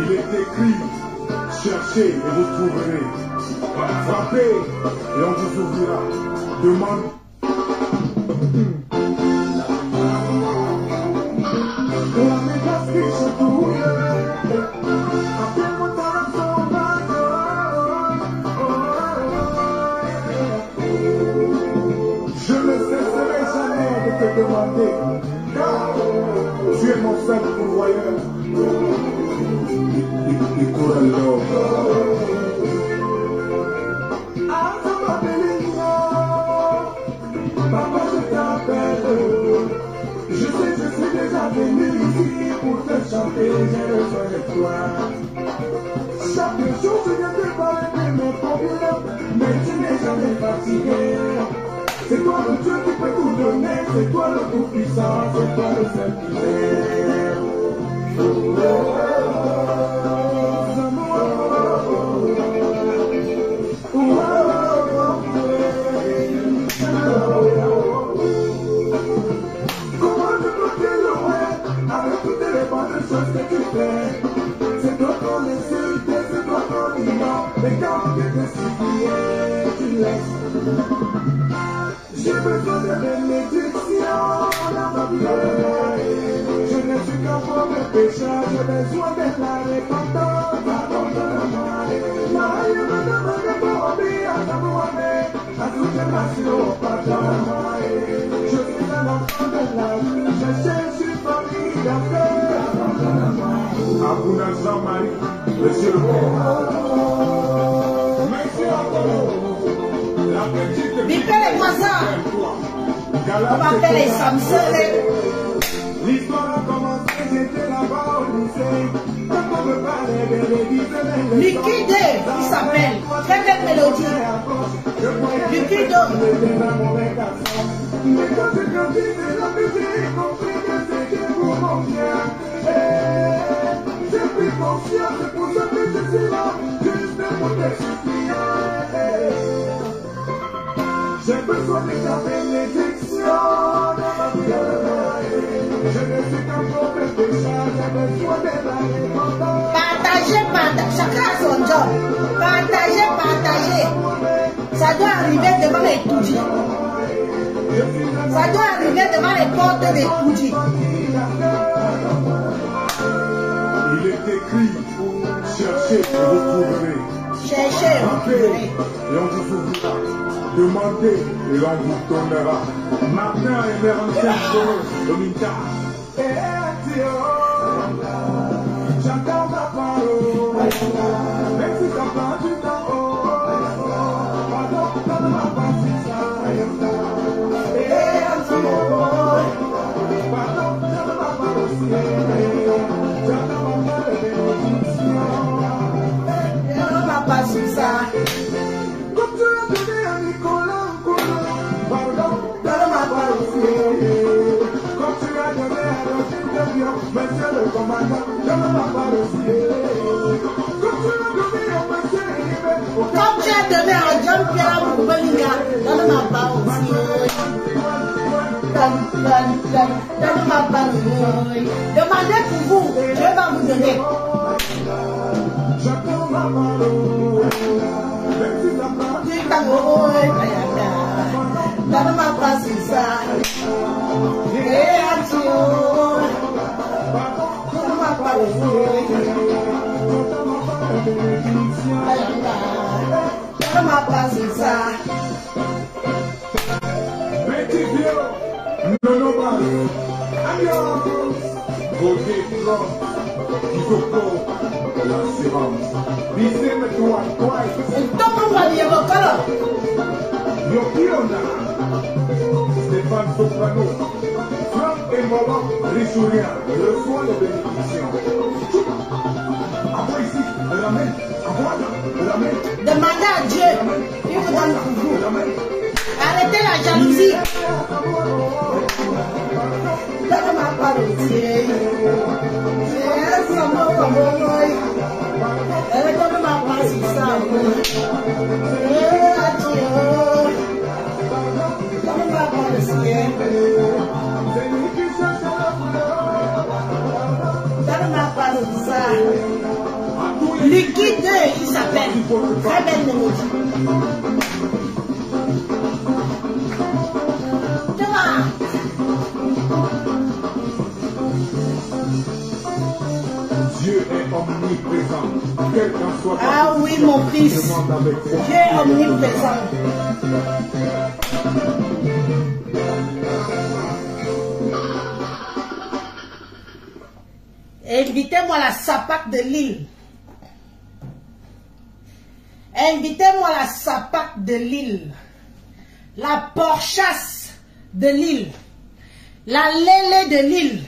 Il est écrit, cherchez et vous trouverez. Frappez et on vous ouvrira. Demande. Je ne cesserai jamais de te demander, car tu es mon seul pourvoyeur. Papa, je t'appelle. Je sais, je suis déjà venu ici pour te chanter, j'ai besoin de toi. Chaque jour, je viens te parler de mes problèmes, mais tu n'es jamais fatigué. C'est toi le Dieu qui peut tout donner, c'est toi le tout-puissant, c'est toi le seul qui m'aime. C'est toi qu'on insulte, c'est toi qu'on ignore. Mais quand on vient te supplier, tu laisses. J'ai besoin de bénédiction dans ma vie. Je ne suis qu'un pauvre pécheur, j'ai besoin de la repentance. Pardonne-moi. Maria me demande pour obéir à ta volonté. Pardonne-moi. Je suis un enfant de la vie, je cherche une famille d'affaires. Abouna Jean-Marie, monsieur le maire. Merci encore. La petite Vite les voisins. On va faire les Samsung. L'histoire a commencé, j'étais là-bas au lycée. Quand on me parlait de l'église, Liquide, il s'appelle. Très belle mélodie. Liquide. Mais quand j'ai grandi, c'est là que j'ai compris que c'était pour mon bien. J'ai pris conscience, c'est pour ça que je suis là, juste pour te supplier. J'ai besoin de ta bénédiction dans ma vie. Je ne suis qu'un pauvre pécheur, j'ai besoin de la repentance. Partagez. Chacun a son job. Partagez. Ça doit arriver devant les Toudji. Ça doit arriver devant les portes des Toudji. Il est écrit, cherchez et vous trouverez. Cherchez. Frappez et on vous ouvrira. Demandez et on vous donnera. Martin et Mère Dominica. J'entends ma parole. Même si t'as pas du temps. Pardon, donne ma partie ça. Pardon, donne ma parole. J'entends ma bénédiction. On va pas sur ça. Comme tu l'as donné à Nicolas, pardon, donne ma parole. Comme tu l'as donné à Rosine de Dieu, monsieur le commandant, donne ma parole. Comme tu l'as donné à monsieur Rivet, Comme tu as donné à Jean-Pierre Moubelinga, donne ma part aussi. Donne ma part. Demandez pour vous, je vais vous donner. j'attends ma parole. Même si t'as pas Donne ma part sur ça. Et adieu. Donne ma part aussi. Donne ma part sur ça. Petit vieux, non, alliance, côté blanc, Kizoko, l'assurance. Dis-moi, toi, Toma uma linha local. Yokiona, Stéphane Soprano, Franck et Moran, Richourien, reçoit les bénédictions. Envoie ici, ramène, envoie, ramène. Demandez à Dieu, il vous donne pour vous. Arrêtez la jalousie. Donne ma part aussi. Donne ma part sur ça. Adieu. Donne ma part aussi. Donne ma part sur ça. il s'appelle. Très belle mélodie. Dieu est omniprésent. Quel qu'en soit ah oui, mon fils. Dieu est omniprésent. Invitez-moi la sapate de Lille. Invitez-moi la sapate de Lille. La porchasse de Lille. La lélé de Lille.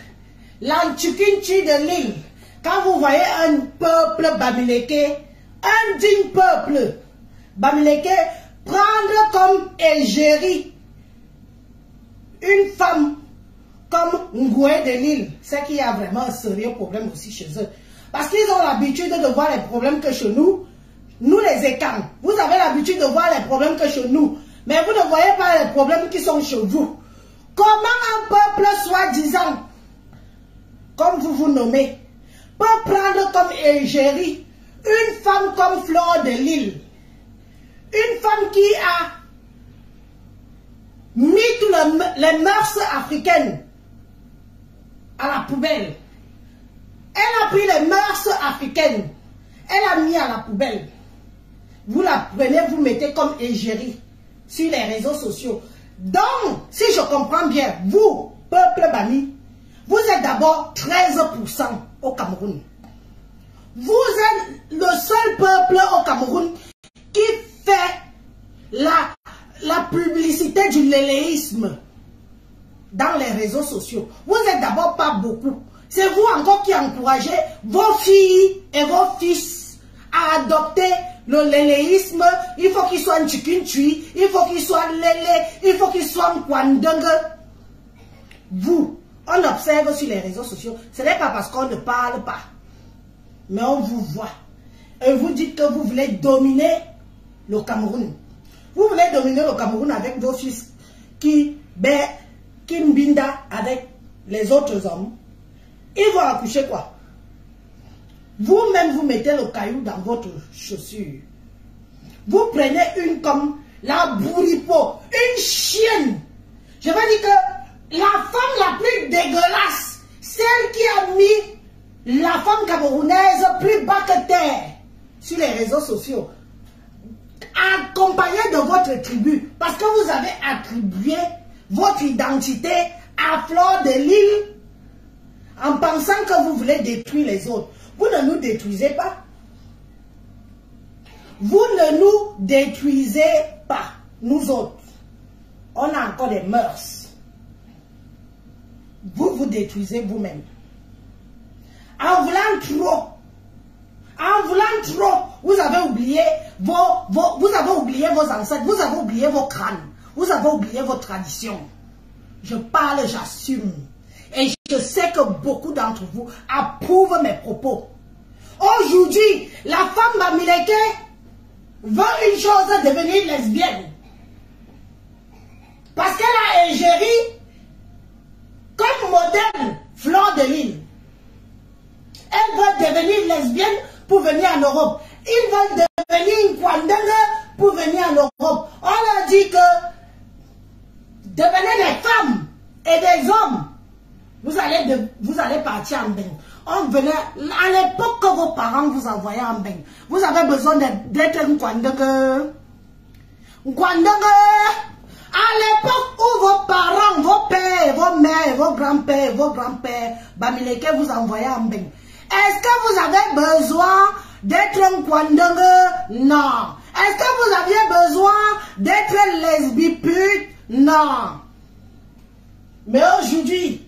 L'antukinchi de Lille. Quand vous voyez un peuple bamileke, un digne peuple bamileke, prendre comme égérie une femme comme Ngoué de Lille, c'est qu'il y a vraiment un sérieux problème aussi chez eux. Parce qu'ils ont l'habitude de voir les problèmes que chez nous, nous les écarts. Vous avez l'habitude de voir les problèmes que chez nous, mais vous ne voyez pas les problèmes qui sont chez vous. Comment un peuple soi-disant, comme vous vous nommez, peut prendre comme égérie une femme comme Fleur de Lille, une femme qui a mis toutes les mœurs africaines à la poubelle. Elle a pris les mœurs africaines, elle a mis à la poubelle. Vous la prenez, vous mettez comme égérie sur les réseaux sociaux. Donc, si je comprends bien, vous, peuple Bami, vous êtes d'abord 13% au Cameroun. Vous êtes le seul peuple au Cameroun qui fait la publicité du léléisme dans les réseaux sociaux. Vous n'êtes d'abord pas beaucoup. C'est vous encore qui encouragez vos filles et vos fils à adopter le léléisme. Il faut qu'ils soient Nchikinchui, il faut qu'ils soient lélé, il faut qu'ils soient Nkwandengue. Vous, on observe sur les réseaux sociaux, ce n'est pas parce qu'on ne parle pas, mais on vous voit. Et vous dites que vous voulez dominer le Cameroun. Vous voulez dominer le Cameroun avec vos fils qui mbinda avec les autres hommes. Ils vont accoucher quoi? Vous-même, vous mettez le caillou dans votre chaussure. Vous prenez une comme la bourripo, une chienne. Je veux dire que la femme la plus dégueulasse, celle qui a mis la femme camerounaise plus bas que terre sur les réseaux sociaux, accompagnée de votre tribu, parce que vous avez attribué votre identité à Fleur de Lille en pensant que vous voulez détruire les autres. Vous ne nous détruisez pas. Vous ne nous détruisez pas, nous autres. On a encore des mœurs. Vous vous détruisez vous-même. En voulant trop, vous avez oublié vous avez oublié vos ancêtres, vous avez oublié vos crânes, vous avez oublié vos traditions. Je parle, j'assume. Et je sais que beaucoup d'entre vous approuvent mes propos. Aujourd'hui, la femme bamileke veut une chose, devenir lesbienne. Parce qu'elle a égérie comme modèle Fleur de Lille. Elle veut devenir lesbienne pour venir en Europe. Ils veulent devenir une Nkwandengue pour venir en Europe. On leur dit que devenez des femmes et des hommes. Vous allez partir en bain. On venait, à l'époque que vos parents vous envoyaient en bain, vous avez besoin d'être une Nkwandengue. Nkwandengue. À l'époque où vos parents, vos pères, vos mères, vos grands-pères, bamileke vous envoyaient en bain. Est-ce que vous avez besoin d'être un Nkwandengue? Non. Est-ce que vous aviez besoin d'être lesbipute? Non. Mais aujourd'hui,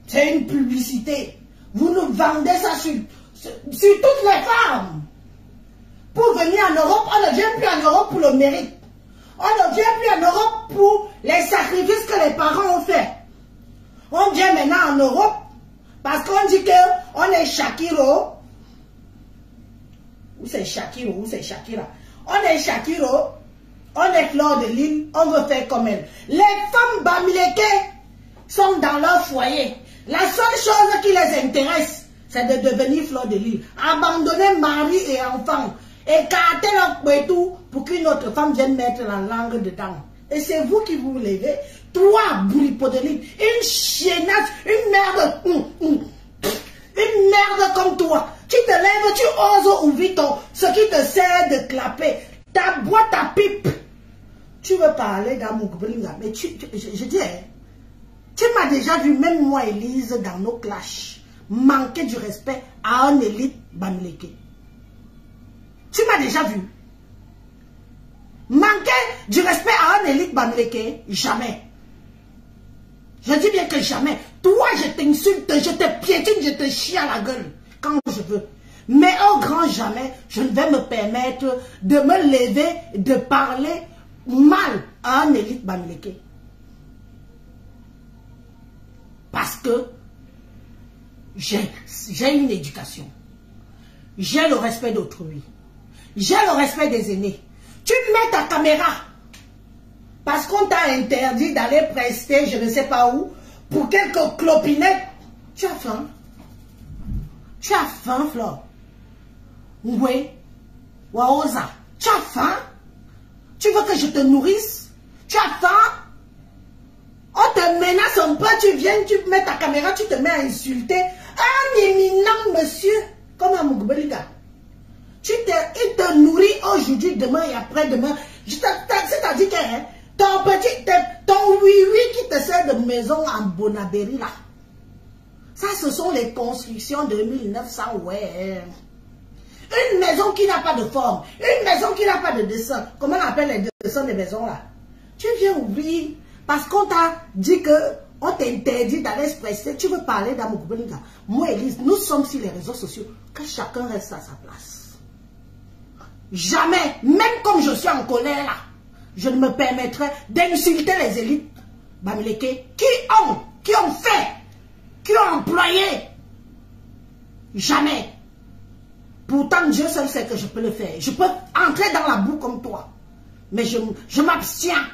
c'est une publicité. Vous nous vendez ça sur toutes les femmes. Pour venir en Europe, on ne vient plus en Europe pour le mérite. On ne vient plus en Europe pour les sacrifices que les parents ont fait. On vient maintenant en Europe parce qu'on dit qu'on est Shakiro. Ou c'est Shakiro, ou c'est Shakira. On est Shakiro, on est Fleur de Lille, on veut faire comme elle. Les femmes bamileke sont dans leur foyer. La seule chose qui les intéresse, c'est de devenir Fleur de Lille. Abandonner mari et enfants Écartez leur bétou pour qu'une autre femme vienne mettre la langue dedans. Et c'est vous qui vous levez. Toi, boulipodéline, une chiennasse, une merde. Une merde comme toi. Tu te lèves, tu oses ouvrir ce qui te sert de clapper. Ta boîte à pipe. Tu veux parler dans mon gouvernement, mais je dis, tu m'as déjà vu, même moi, Élise, dans nos clashs, manquer du respect à un élite Bamileke. Tu m'as déjà vu. Manquer du respect à un élite Bamileke, jamais. Je dis bien que jamais. Toi, je t'insulte, je te piétine, je te chie à la gueule quand je veux. Mais au grand jamais, je ne vais me permettre de me lever, de parler mal à un élite Bamileke. Parce que j'ai une éducation. J'ai le respect d'autrui. J'ai le respect des aînés. Tu mets ta caméra parce qu'on t'a interdit d'aller prester je ne sais pas où pour quelques clopinettes. Tu as faim? Tu as faim, Flore? Oui. Waoza, tu as faim? Tu veux que je te nourrisse? Tu as faim? On te menace un peu, tu viens, tu mets ta caméra, tu te mets à insulter un éminent monsieur comme un Mougobeliga. Il te nourrit aujourd'hui, demain et après-demain. C'est-à-dire que hein, ton oui-oui qui te sert de maison en Bonabéry là. Ça, ce sont les constructions de 1900, ouais. Une maison qui n'a pas de forme, une maison qui n'a pas de dessin. Comment on appelle les dessins des maisons là? Tu viens ouvrir parce qu'on t'a dit que on t'interdit d'aller se prester. Tu veux parler dans mon gouvernement. Moi, Élise, nous sommes sur les réseaux sociaux. Que chacun reste à sa place. Jamais, même comme je suis en colère là, je ne me permettrai d'insulter les élites Bamileke qui ont fait, qui ont employé. Jamais. Pourtant, Dieu seul sait que je peux le faire. Je peux entrer dans la boue comme toi. Mais je m'abstiens.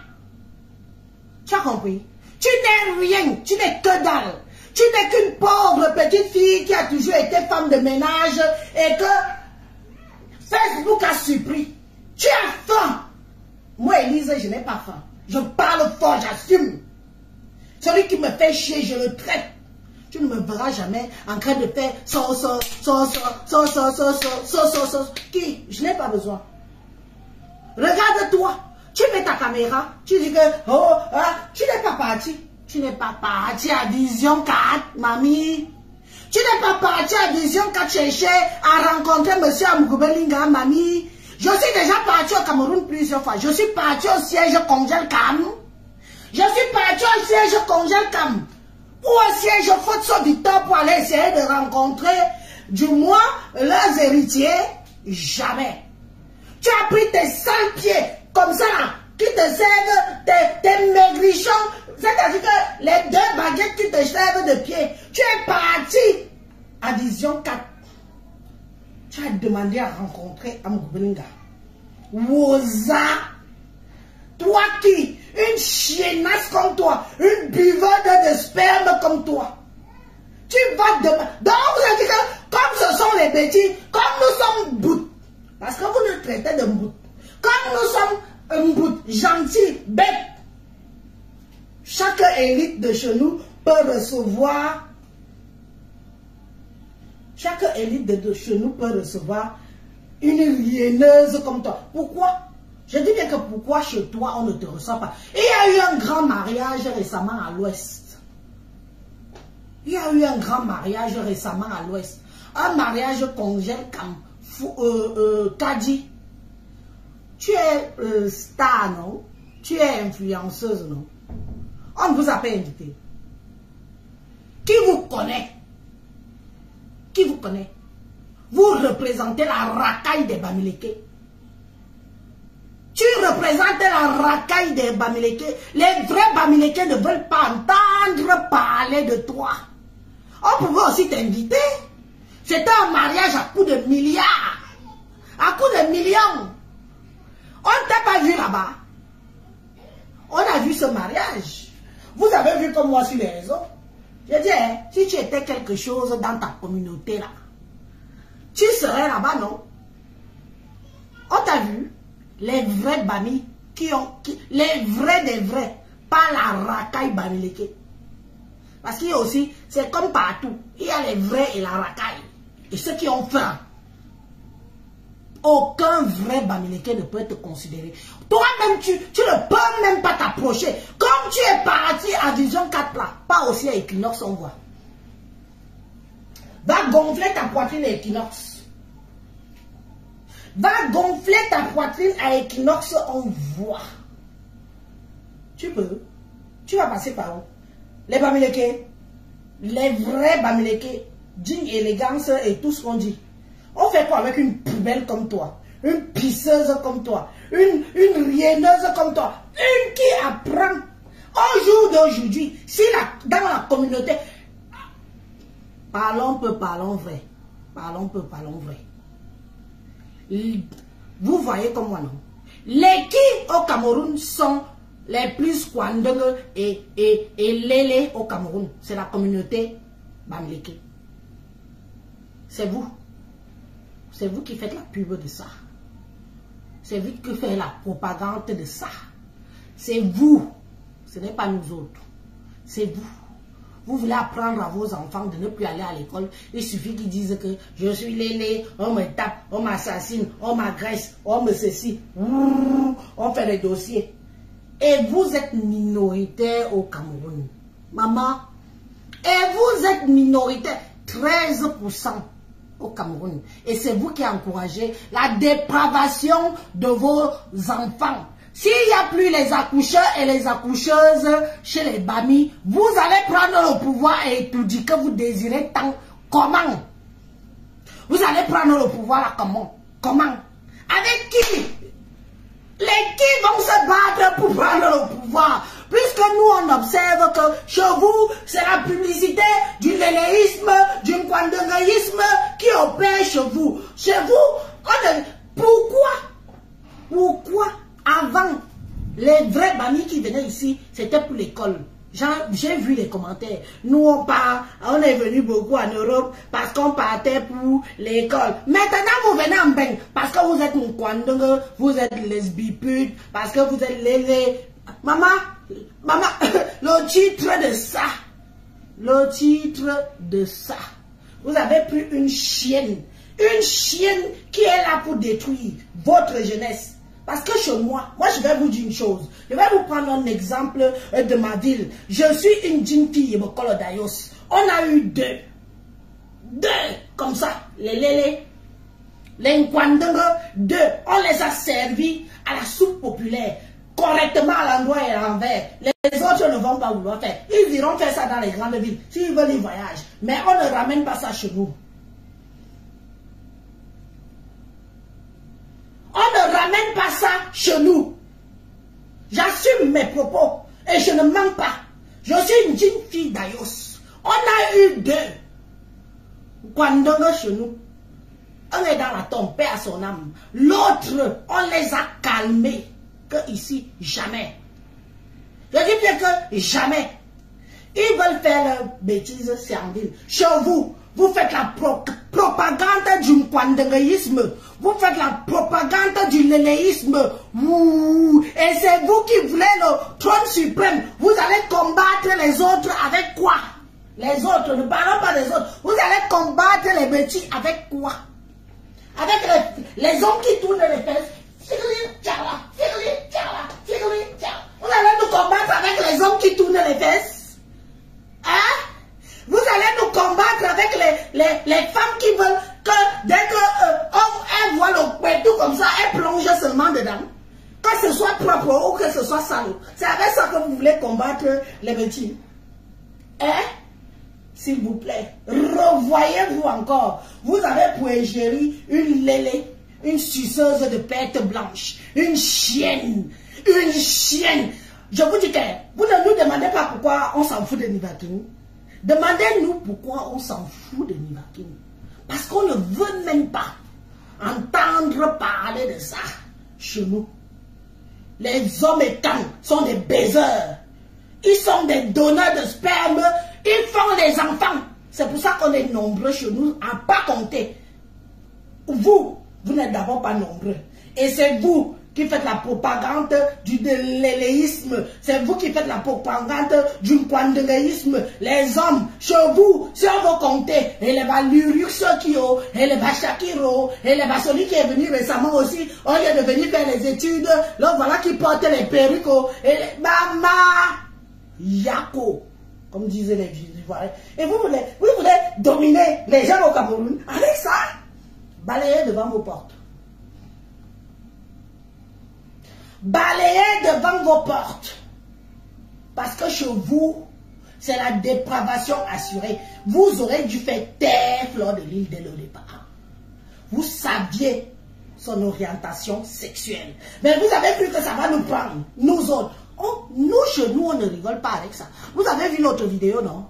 Tu as compris? Tu n'es rien. Tu n'es que dalle. Tu n'es qu'une pauvre petite fille qui a toujours été femme de ménage et que Facebook a surpris. Tu as faim. Moi, Élise, je n'ai pas faim. Je parle fort, j'assume. Celui qui me fait chier, je le traite. Tu ne me verras jamais en train de faire Qui? Je n'ai pas besoin. Regarde-toi. Tu mets ta caméra. Tu dis que, tu n'es pas parti. Tu n'es pas parti à Vision 4, mamie. Tu n'es pas parti à Vision 4 chercher à rencontrer M. Amougobelinga, mamie. Je suis déjà parti au Cameroun plusieurs fois. Je suis parti au siège Congel Cam. Je suis parti au siège Congel Cam. Ou au siège Faute Victor pour aller essayer de rencontrer du moins leurs héritiers. Jamais. Tu as pris tes sales pieds comme ça là, qui te servent tes maigrichons. C'est-à-dire que les 2 baguettes qui te servent de pied. Tu es parti à Vision 4. Tu as demandé à rencontrer Amougobelinga. Woza. Toi qui, une chiennasse comme toi, une buveuse de sperme comme toi. Tu vas demander. Donc vous avez dit que comme ce sont les petits, comme nous sommes bouts, parce que vous nous traitez de bouts, comme nous sommes un bout gentil, bête, chaque élite de chez nous peut recevoir. Chaque élite de chez nous peut recevoir une lienneuse comme toi. Pourquoi? Je dis bien que pourquoi chez toi on ne te reçoit pas. Il y a eu un grand mariage récemment à l'ouest. Il y a eu un grand mariage récemment à l'ouest. Un mariage Congel Kadi. Tu es star, non? Tu es influenceuse, non? On ne vous a pas invité. Qui vous connaît? Qui vous connaît? Vous représentez la racaille des Bamileke. Tu représentes la racaille des Bamileke. Les vrais Bamileke ne veulent pas entendre parler de toi. On pouvait aussi t'inviter. C'était un mariage à coups de milliards. À coups de millions. On ne t'a pas vu là-bas. On a vu ce mariage. Vous avez vu comme moi sur les réseaux. Je dis, hein, si tu étais quelque chose dans ta communauté là, tu serais là-bas, non? Les vrais Bami, les vrais des vrais, pas la racaille Bamileke. Parce qu'il y a aussi, c'est comme partout, il y a les vrais et la racaille. Et ceux qui ont faim. Aucun vrai Bamileke ne peut te considérer. Toi-même, tu ne peux même pas t'approcher. Comme tu es parti à Vision 4 là, pas aussi à Equinox, on voit. Va gonfler ta poitrine à Equinox. Va gonfler ta poitrine à Equinox, on voit. Tu peux. Tu vas passer par où? Les Bamileke, les vrais Bamileke, digne élégance et tout ce qu'on dit. On fait quoi avec une poubelle comme toi? Une pisseuse comme toi? Une rienneuse comme toi? Une qui apprend au jour d'aujourd'hui, si dans la communauté, parlons peu, parlons vrai. Parlons peu, parlons vrai. Vous voyez comme moi, non? Les qui au Cameroun sont les plus Kwandeng et Lélé au Cameroun, c'est la communauté Bamileke. C'est vous. C'est vous qui faites la pub de ça. C'est vous qui faites la propagande de ça. C'est vous. Ce n'est pas nous autres. C'est vous. Vous voulez apprendre à vos enfants de ne plus aller à l'école. Il suffit qu'ils disent que je suis Lélé, on me tape, on m'assassine, on m'agresse, on me ceci. On fait les dossiers. Et vous êtes minoritaire au Cameroun. Maman. Et vous êtes minoritaire. 13% au Cameroun. Et c'est vous qui encouragez la dépravation de vos enfants. S'il n'y a plus les accoucheurs et les accoucheuses chez les Bami, vous allez prendre le pouvoir et tout dire que vous désirez tant. Comment? Vous allez prendre le pouvoir là comment? Comment? Avec qui? Les qui vont se battre pour prendre le pouvoir? Puisque nous on observe que chez vous, c'est la publicité du léléisme, du kwandengaïsme qui opère chez vous. Chez vous, pourquoi avant, les vrais Bami qui venaient ici, c'était pour l'école? J'ai vu les commentaires. Nous on est venu beaucoup en Europe parce qu'on partait pour l'école. Maintenant vous venez en bain parce que vous êtes un Kwandeng, vous êtes lesbipute, parce que vous êtes lélé. Maman, le titre de ça, vous avez pris une chienne qui est là pour détruire votre jeunesse. Parce que chez moi je vais vous dire une chose. Je vais vous prendre un exemple de ma ville. Je suis une jeune fille, je me colle d'Ayos. On a eu deux, comme ça, les lélés, les Nkwandeng, deux. On les a servis à la soupe populaire, correctement à l'endroit et à l'envers. Les autres ne vont pas vouloir faire. Ils iront faire ça dans les grandes villes, s'ils veulent ils voyagent. Mais on ne ramène pas ça chez nous. On ne ramène pas ça chez nous. J'assume mes propos et je ne mens pas. Je suis une jeune fille d'Ayos. On a eu deux Kwandeng chez nous. Un est dans la tombe, paix à son âme. L'autre, on les a calmés. Que ici, jamais. Je dis bien que jamais. Ils veulent faire leur bêtise, c'est en ville. Chez vous, vous faites la propagande du kwandengaïsme. Vous faites la propagande du léléisme. Et c'est vous qui voulez le trône suprême. Vous allez combattre les autres avec quoi? Les autres, ne parlons pas des autres. Vous allez combattre les petits avec quoi? Avec les hommes qui tournent les fesses. Vous allez nous combattre avec les hommes qui tournent les fesses? Hein? Vous allez nous combattre avec les femmes qui veulent que dès qu'elles voient le pétou comme ça, elles plongent seulement dedans. Que ce soit propre ou que ce soit sale. C'est avec ça que vous voulez combattre les petits. Hein? S'il vous plaît, revoyez-vous encore. Vous avez pour égérie une lélé, une suceuse de pète blanche, une chienne. Je vous dis que vous ne nous demandez pas pourquoi on s'en fout de Nivakin. Demandez-nous pourquoi on s'en fout de Nivakin. Parce qu'on ne veut même pas entendre parler de ça chez nous. Les hommes étants sont des baiseurs. Ils sont des donneurs de sperme. Ils font les enfants. C'est pour ça qu'on est nombreux chez nous à pas compter. Vous n'êtes d'abord pas nombreux. Et c'est vous qui faites la propagande de l'éléisme. C'est vous qui faites la propagande du kwandéisme. Les hommes, chez vous, si on veut compter, et les Lurux Kio, et les Shakiro, et les celui qui est venu récemment aussi, au lieu de venir faire les études, là voilà qui porte les perruques, et les Mama Yako, comme disaient les Ivoiriens. Et vous voulez dominer les gens au Cameroun avec ça? Balayez devant vos portes. Balayez devant vos portes. Parce que chez vous, c'est la dépravation assurée. Vous aurez dû faire taire Fleur de Lys dès le départ. Vous saviez son orientation sexuelle. Mais vous avez cru que ça va nous prendre, nous autres. Nous, chez nous, on ne rigole pas avec ça. Vous avez vu notre vidéo, non?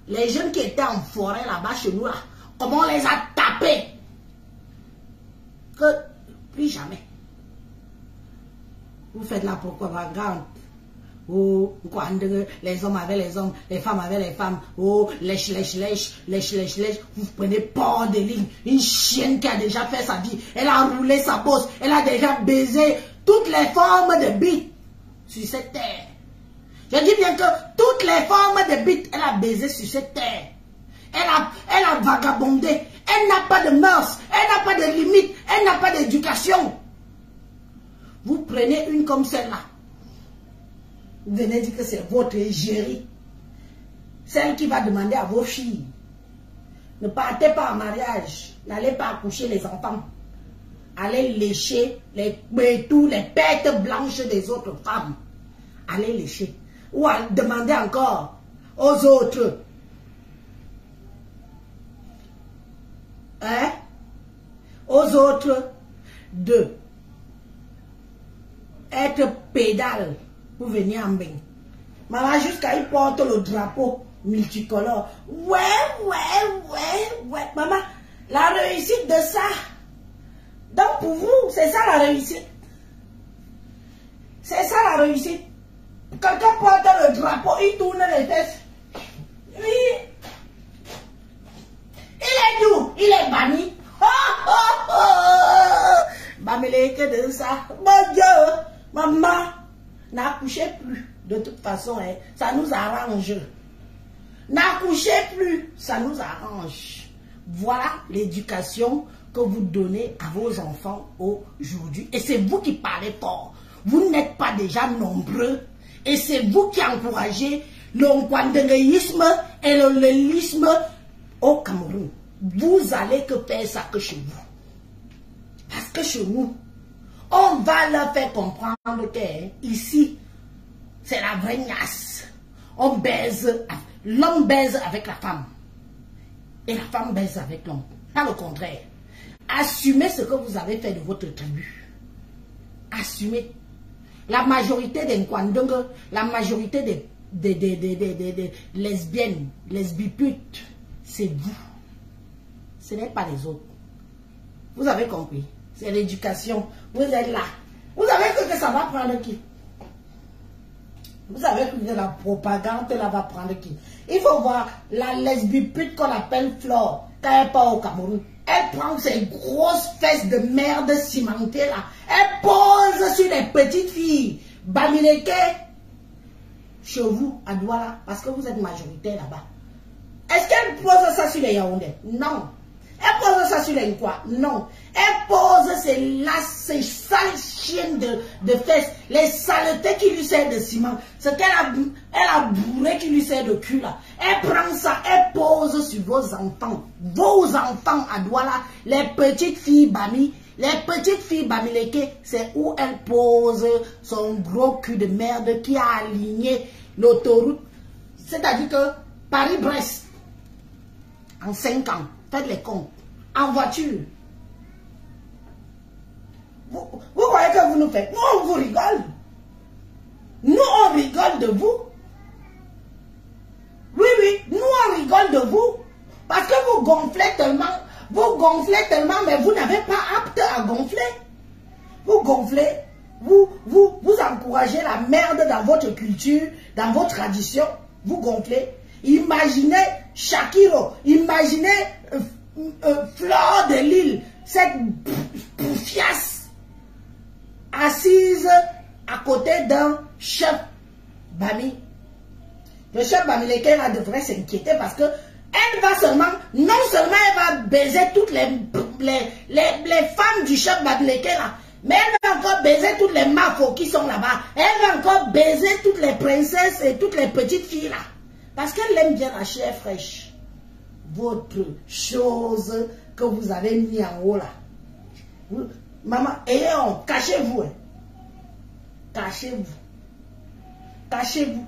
Les jeunes qui étaient en forêt là-bas chez nous, là, comment on les a tapés? Que plus jamais. Vous faites la propagande. Oh, les hommes avec les hommes, les femmes avec les femmes. Oh, lèche. Vous prenez pas de ligne. Une chienne qui a déjà fait sa vie. Elle a roulé sa bosse. Elle a déjà baisé toutes les formes de bites sur cette terre. Je dis bien que toutes les formes de bites, elle a baisé sur cette terre. Elle a vagabondé. Elle n'a pas de mœurs. Elle n'a pas de limites. Elle n'a pas d'éducation. Vous prenez une comme celle-là. Vous venez dire que c'est votre égérie. Celle qui va demander à vos filles. Ne partez pas en mariage. N'allez pas accoucher les enfants. Allez lécher les pêtes blanches des autres femmes. Allez lécher. Ou demandez encore aux autres. Hein? Aux autres de être pédale pour venir en bain. Maman, jusqu'à il porte le drapeau multicolore. Ouais. Maman, la réussite de ça. Donc pour vous, c'est ça la réussite. C'est ça la réussite. Quelqu'un porte le drapeau, il tourne les fesses. Oui. Il est d'où? Il est banni. Bamele que de ça. Mon Dieu, maman, n'accouchez plus. De toute façon, hein, ça nous arrange. N'accouchez plus, ça nous arrange. Voilà l'éducation que vous donnez à vos enfants aujourd'hui. Et c'est vous qui parlez fort. Vous n'êtes pas déjà nombreux. Et c'est vous qui encouragez le kwandéisme et le lélisme au Cameroun. Vous allez que faire ça que chez vous. Parce que chez nous, on va leur faire comprendre que ici, c'est la vraie niasse. On baise, l'homme baise avec la femme. Et la femme baise avec l'homme. Pas le contraire. Assumez ce que vous avez fait de votre tribu. Assumez. La majorité des Nkwandongo, la majorité des lesbiennes, lesbiputes, c'est vous. Ce n'est pas les autres. Vous avez compris. C'est l'éducation. Vous êtes là. Vous avez cru que ça va prendre qui? Vous avez cru que la propagande là va prendre qui? Il faut voir la lesbipute qu'on appelle Flore, quand elle part au Cameroun. Elle prend ses grosses fesses de merde cimentées là. Elle pose sur les petites filles. Bamileke, chez vous, à Douala, parce que vous êtes majoritaire là-bas. Est-ce qu'elle pose ça sur les Yaoundé? Non. Elle pose ça sur les quoi? Non. Elle pose ces sales chiennes de fesses, les saletés qui lui servent de ciment, ce qu'elle a bourré qui lui sert de cul là. Elle prend ça, elle pose sur vos enfants à Douala, les petites filles Bami, les petites filles Bamileke, c'est où elle pose son gros cul de merde qui a aligné l'autoroute. C'est-à-dire que Paris-Brest, en 5 ans, faites les comptes, en voiture. Vous voyez que vous nous faites. Nous, on vous rigole. Nous, on rigole de vous. Oui, nous, on rigole de vous. Parce que vous gonflez tellement, mais vous n'avez pas apte à gonfler. Vous gonflez, vous encouragez la merde dans votre culture, dans votre tradition. Vous gonflez. Imaginez Shakiro, imaginez Fleur de Lys, cette bouffiasse assise côté d'un chef Bami. Le chef Bamileke devrait s'inquiéter parce que elle va seulement, non seulement elle va baiser toutes les femmes du chef Bamileke là, mais elle va encore baiser toutes les mafos qui sont là-bas. Elle va encore baiser toutes les princesses et toutes les petites filles là. Parce qu'elle aime bien la chair fraîche. Votre chose que vous avez mis en haut là. Maman, ayez honte, cachez-vous. Hein. Cachez-vous. Cachez-vous.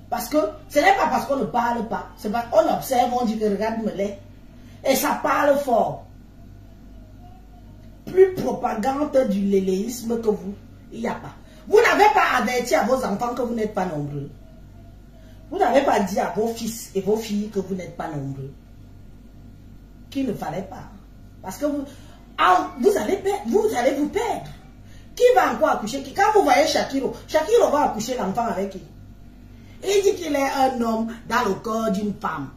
Parce que ce n'est pas parce qu'on ne parle pas. C'est parce qu'on observe, on dit que regarde-moi là. Et ça parle fort. Plus propagande du léléisme que vous, il n'y a pas. Vous n'avez pas averti à vos enfants que vous n'êtes pas nombreux. Vous n'avez pas dit à vos fils et vos filles que vous n'êtes pas nombreux. Qu'il ne fallait pas. Parce que vous allez vous perdre. Qui va encore accoucher? Quand vous voyez Shakiro, Shakiro va accoucher l'enfant avec qui? Il dit qu'il est un homme dans le corps d'une femme.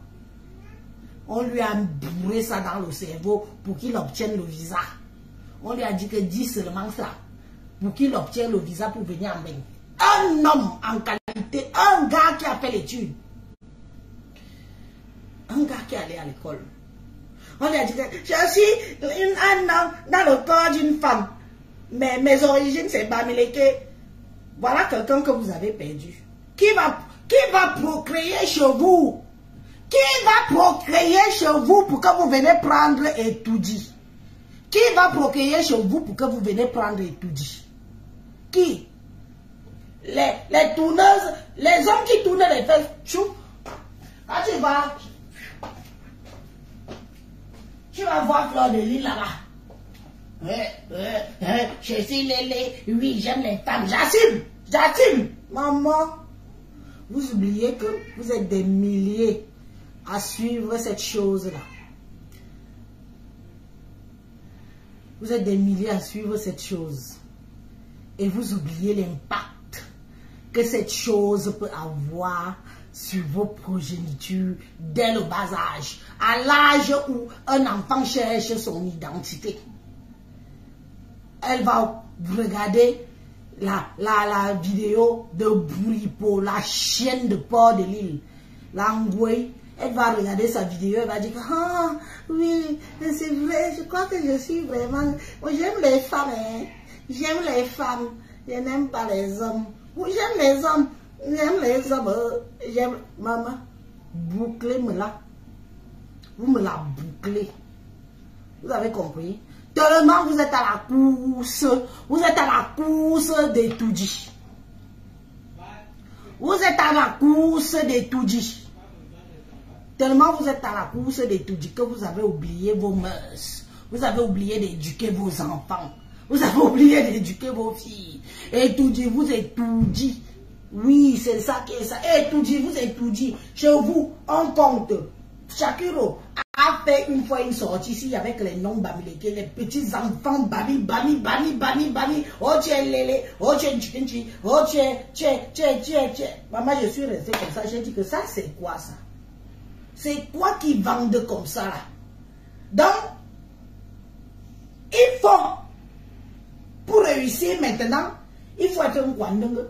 On lui a bourré ça dans le cerveau pour qu'il obtienne le visa. On lui a dit que dit seulement ça pour qu'il obtienne le visa pour venir en Bénin. Un homme en qualité, un gars qui a fait l'étude. Un gars qui est allé à l'école. On lui a dit que je suis un homme dans le corps d'une femme. Mais mes origines, c'est Bamileke. Voilà quelqu'un que vous avez perdu. Qui va procréer chez vous? Qui va procréer chez vous pour que vous venez prendre Etoudi? Qui va procréer chez vous pour que vous venez prendre Etoudi? Qui? Les tourneuses, les hommes qui tournent les fesses. Chou. Quand tu vas voir Fleur de Lys là-bas. Je suis Lélé, oui, j'aime les femmes. J'assume. Maman, vous oubliez que vous êtes des milliers à suivre cette chose-là. Vous êtes des milliers à suivre cette chose. Et vous oubliez l'impact que cette chose peut avoir sur vos progénitures dès le bas âge. À l'âge où un enfant cherche son identité. Elle va regarder la vidéo de Bouripo, la chienne de Port de Lille. L'Angoué, elle va regarder sa vidéo, elle va dire, ah oui, c'est vrai, je crois que je suis vraiment... J'aime les femmes, hein. J'aime les femmes, je n'aime pas les hommes. J'aime les hommes, j'aime les hommes, j'aime... Maman, bouclez-moi là. Vous me la bouclez. Vous avez compris? Tellement vous êtes à la course, vous êtes à la course des Toudji. Vous êtes à la course des Toudji. Tellement vous êtes à la course des Toudji que vous avez oublié vos mœurs. Vous avez oublié d'éduquer vos enfants. Vous avez oublié d'éduquer vos filles. Et Toudji, vous êtes Toudji. Oui, c'est ça qui est ça. Et Toudji, vous êtes Toudji. Chez vous, on compte. Shakiro a fait une fois une sortie ici avec les noms Bamileke, les petits enfants Bami. Oh tiens Lélé, oh tiens Tchinchi, oh tiens. Maman, je suis restée comme ça. J'ai dit que ça, c'est quoi ça? C'est quoi qui vendent comme ça là? Donc, il faut, pour réussir maintenant, il faut être un Kwandong.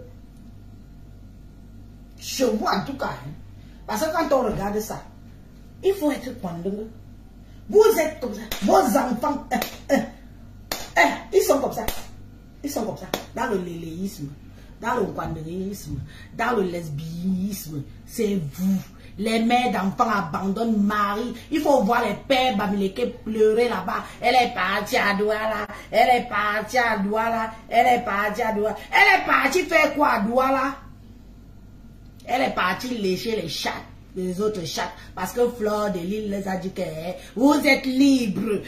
Chez vous en tout cas. Hein? Parce que quand on regarde ça, il faut être Kwandong. Vous êtes comme ça. Vos enfants, ils sont comme ça. Ils sont comme ça. Dans le léléisme, dans le kwandongisme, dans le lesbianisme, c'est vous. Les mères d'enfants abandonnent Marie. Il faut voir les pères Bamileke pleurer là-bas. Elle est partie à Douala. Elle est partie à Douala. Elle est partie à Douala. Elle est partie faire quoi à Douala? Elle est partie lécher les chats. Les autres chats, parce que Fleur de Lys les a dit que vous êtes libre,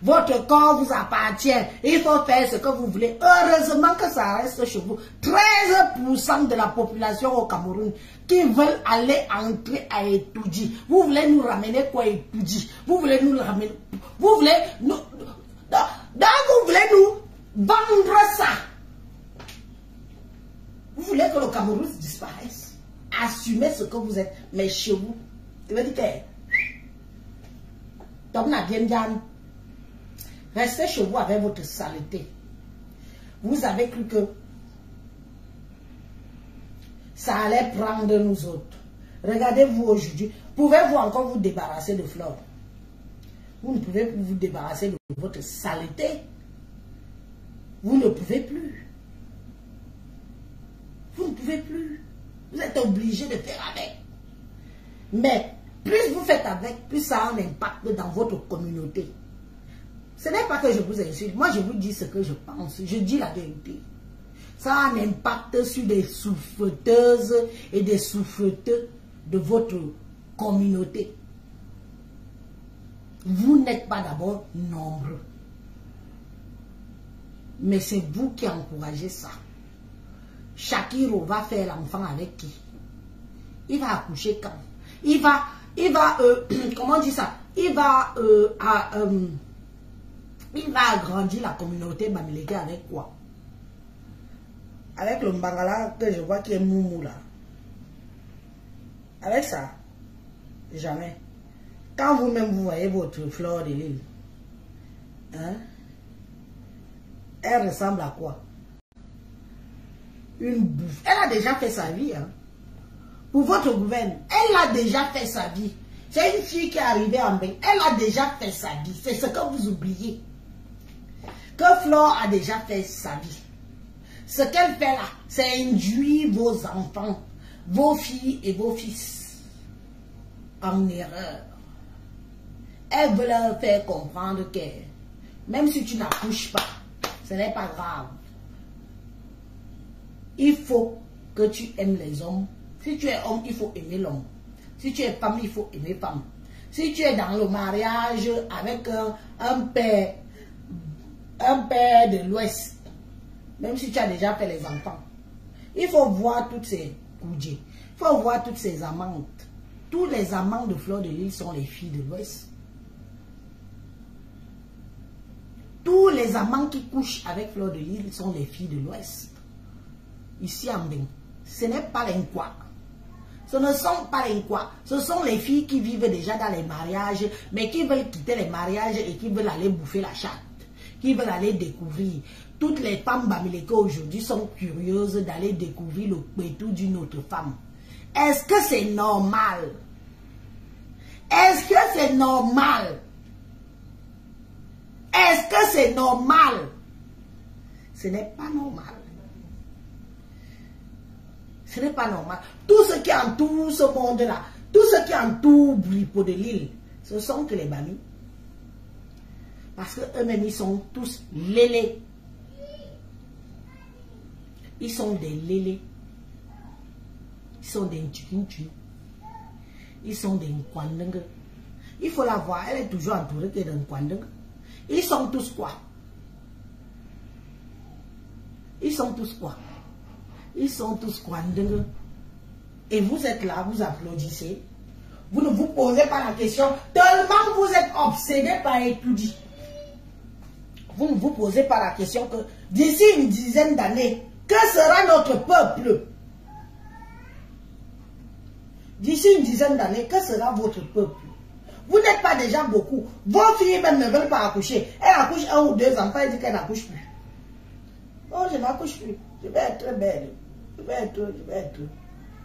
votre corps vous appartient, il faut faire ce que vous voulez. Heureusement que ça reste chez vous. 13% de la population au Cameroun qui veulent aller entrer à Etoudi. Vous voulez nous ramener quoi Etoudi? Vous voulez nous ramener, vous voulez nous, vous voulez nous vendre ça. Vous voulez que le Cameroun disparaisse. Assumez ce que vous êtes, mais chez vous, tu veux dire que restez chez vous avec votre saleté. Vous avez cru que ça allait prendre nous autres. Regardez-vous aujourd'hui. Pouvez-vous encore vous débarrasser de Flore? Vous ne pouvez plus vous débarrasser de votre saleté. Vous ne pouvez plus. Vous ne pouvez plus. Vous êtes obligé de faire avec. Mais plus vous faites avec, plus ça a un impact dans votre communauté. Ce n'est pas que je vous insulte. Moi, je vous dis ce que je pense. Je dis la vérité. Ça a un impact sur des souffreteuses et des souffreteux de votre communauté. Vous n'êtes pas d'abord nombreux. Mais c'est vous qui encouragez ça. Shakiro va faire l'enfant avec qui? Il va accoucher quand? Il va comment on dit ça? Il va agrandir la communauté Bamileke avec quoi? Avec le Mbangala que je vois qui est moumou là. Avec ça? Jamais. Quand vous-même vous voyez votre Flore de Lille, hein? Elle ressemble à quoi? Une bouffe. Elle a déjà fait sa vie. Hein? Pour votre gouvernement, elle a déjà fait sa vie. C'est une fille qui est arrivée en bain. Elle a déjà fait sa vie. C'est ce que vous oubliez. Que Flore a déjà fait sa vie. Ce qu'elle fait là, c'est induire vos enfants, vos filles et vos fils en erreur. Elle veut leur faire comprendre que même si tu n'accouches pas, ce n'est pas grave. Il faut que tu aimes les hommes. Si tu es homme, il faut aimer l'homme. Si tu es femme, il faut aimer femme. Si tu es dans le mariage avec un père de l'Ouest, même si tu as déjà fait les enfants, il faut voir toutes ces coudées. Il faut voir toutes ces amantes. Tous les amants de Flore de Lille sont les filles de l'Ouest. Tous les amants qui couchent avec Flore de Lille sont les filles de l'Ouest. Ici en Bénin, ce n'est pas les Nkwa. Ce ne sont pas les Nkwa. Ce sont les filles qui vivent déjà dans les mariages, mais qui veulent quitter les mariages et qui veulent aller bouffer la chatte, qui veulent aller découvrir. Toutes les femmes Bamileke aujourd'hui sont curieuses d'aller découvrir le pétou d'une autre femme. Est-ce que c'est normal? Est-ce que c'est normal? Est-ce que c'est normal? Ce n'est pas normal. Ce n'est pas normal. Tout ce qui entoure ce monde-là, tout ce qui entoure Bripo de Lille, ce sont que les Bami. Parce qu'eux-mêmes, ils sont tous lélés. Ils sont des lélés. Ils sont des Ntukintu. Ils sont des Nkwandeng. Il faut la voir, elle est toujours entourée que d'un Nkwandeng. Ils sont tous quoi? Ils sont tous quoi? Ils sont tous Kwandeng. Et vous êtes là, vous applaudissez. Vous ne vous posez pas la question. Tellement vous êtes obsédé par étudier. Vous ne vous posez pas la question que d'ici une dizaine d'années, que sera notre peuple? D'ici une dizaine d'années, que sera votre peuple? Vous n'êtes pas déjà beaucoup. Vos filles même ne veulent pas accoucher. Elle accouche 1 ou 2 enfants, elle dit qu'elle n'accouche plus. Oh, je n'accouche plus. Je vais être belle. Je vais être.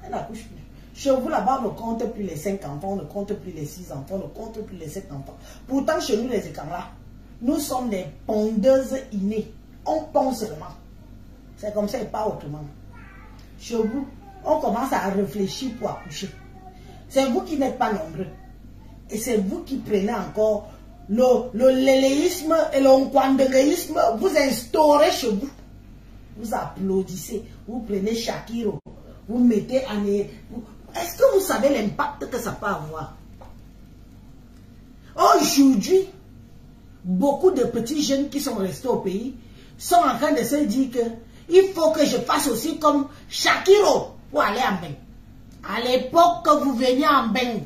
Elle n'accouche plus. Chez vous là-bas, on ne compte plus les 5 enfants, on ne compte plus les 6 enfants, on ne compte plus les 7 enfants. Pourtant, chez nous, les écarlats, nous sommes des pondeuses innées. On pond seulement. C'est comme ça et pas autrement. Chez vous, on commence à réfléchir pour accoucher. C'est vous qui n'êtes pas nombreux. Et c'est vous qui prenez encore le léléisme et le nkwandenguisme, vous instaurez chez vous. Vous applaudissez, vous prenez Shakiro, vous mettez en... Est-ce que vous savez l'impact que ça peut avoir? Aujourd'hui, beaucoup de petits jeunes qui sont restés au pays sont en train de se dire que il faut que je fasse aussi comme Shakiro pour aller en bain. À l'époque que vous veniez en bain,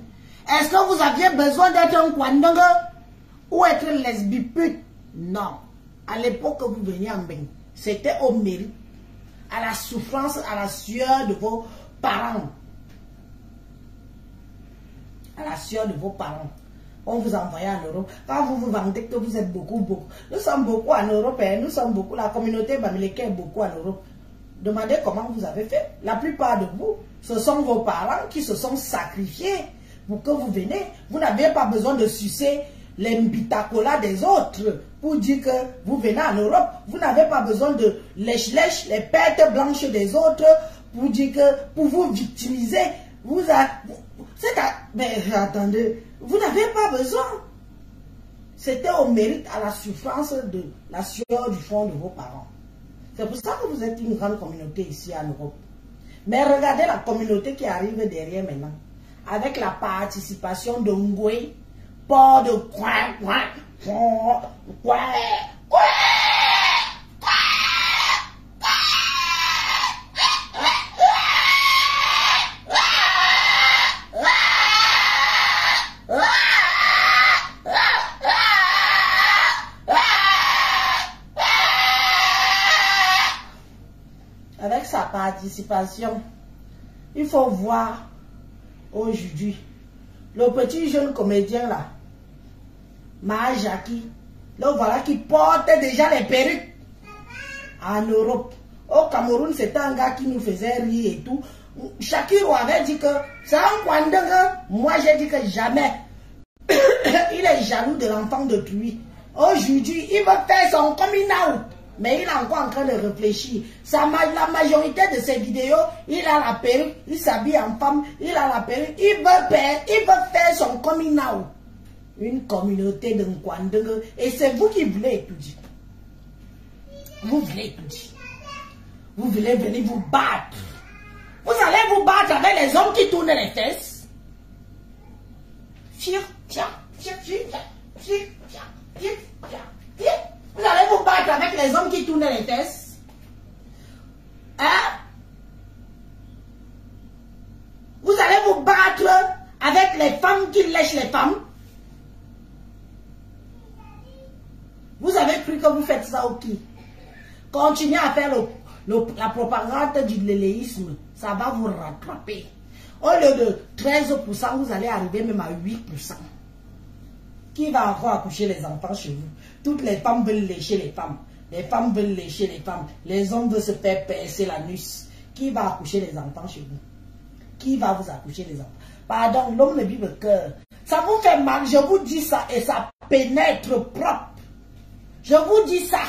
est-ce que vous aviez besoin d'être un Kwandong ou être lesbipute? Non. À l'époque que vous veniez en bain, c'était au mérite, à la souffrance, à la sueur de vos parents. À la sueur de vos parents. On vous envoyait en Europe. Quand vous vous vendez que vous êtes beaucoup. Nous sommes beaucoup en Europe. Nous sommes beaucoup. La communauté Bamileke est beaucoup en Europe. Demandez comment vous avez fait. La plupart de vous, ce sont vos parents qui se sont sacrifiés pour que vous venez. Vous n'avez pas besoin de sucer les mbitacolas des autres pour dire que vous venez en Europe. Vous n'avez pas besoin de lèche-lèche, les pertes blanches des autres pour dire que, pour vous victimiser. Mais attendez, vous n'avez pas besoin. C'était au mérite, à la souffrance de la sueur du fond de vos parents. C'est pour ça que vous êtes une grande communauté ici en Europe. Mais regardez la communauté qui arrive derrière maintenant. Avec la participation de Ngwe, pas de avec sa participation, il faut voir aujourd'hui le petit jeune comédien là, Mahajaki, le voilà qui porte déjà les perruques en Europe. Au Cameroun, c'était un gars qui nous faisait rire et tout. Shakiro avait dit que c'est un Kwandanga. Moi, j'ai dit que jamais. Il est jaloux de l'enfant de lui. Aujourd'hui, il veut faire son coming out. Mais il est encore en train de réfléchir. La majorité de ses vidéos, il a la perruque, il s'habille en femme, il a la perruque, il veut faire son coming out. Une communauté de Nkwandenge. Et c'est vous qui voulez étudier. Vous voulez étudier. Vous voulez venir vous battre. Vous allez vous battre avec les hommes qui tournent les fesses. Vous allez vous battre avec les hommes qui tournent les fesses. Hein? Vous allez vous battre avec les femmes qui lèchent les femmes. Vous avez cru que vous faites ça au qui? Continuez à faire la propagande du léléisme. Ça va vous rattraper. Au lieu de 13%, vous allez arriver même à 8%. Qui va encore accoucher les enfants chez vous? Toutes les femmes veulent lécher les femmes. Les femmes veulent lécher les femmes. Les hommes veulent se faire percer l'anus. Qui va accoucher les enfants chez vous? Qui va vous accoucher les enfants? Pardon, l'homme ne vit le cœur. Ça vous fait mal, je vous dis ça, et ça pénètre propre. Je vous dis ça,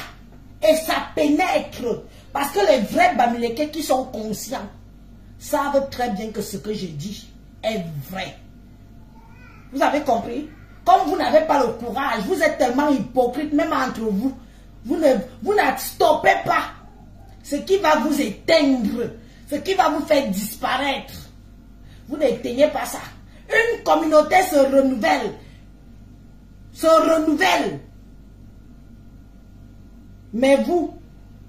et ça pénètre. Parce que les vrais Bamileke qui sont conscients savent très bien que ce que je dis est vrai. Vous avez compris? Comme vous n'avez pas le courage, vous êtes tellement hypocrite, même entre vous. Vous ne stoppez pas ce qui va vous éteindre, ce qui va vous faire disparaître. Vous n'éteignez pas ça. Une communauté se renouvelle. Se renouvelle. Mais vous,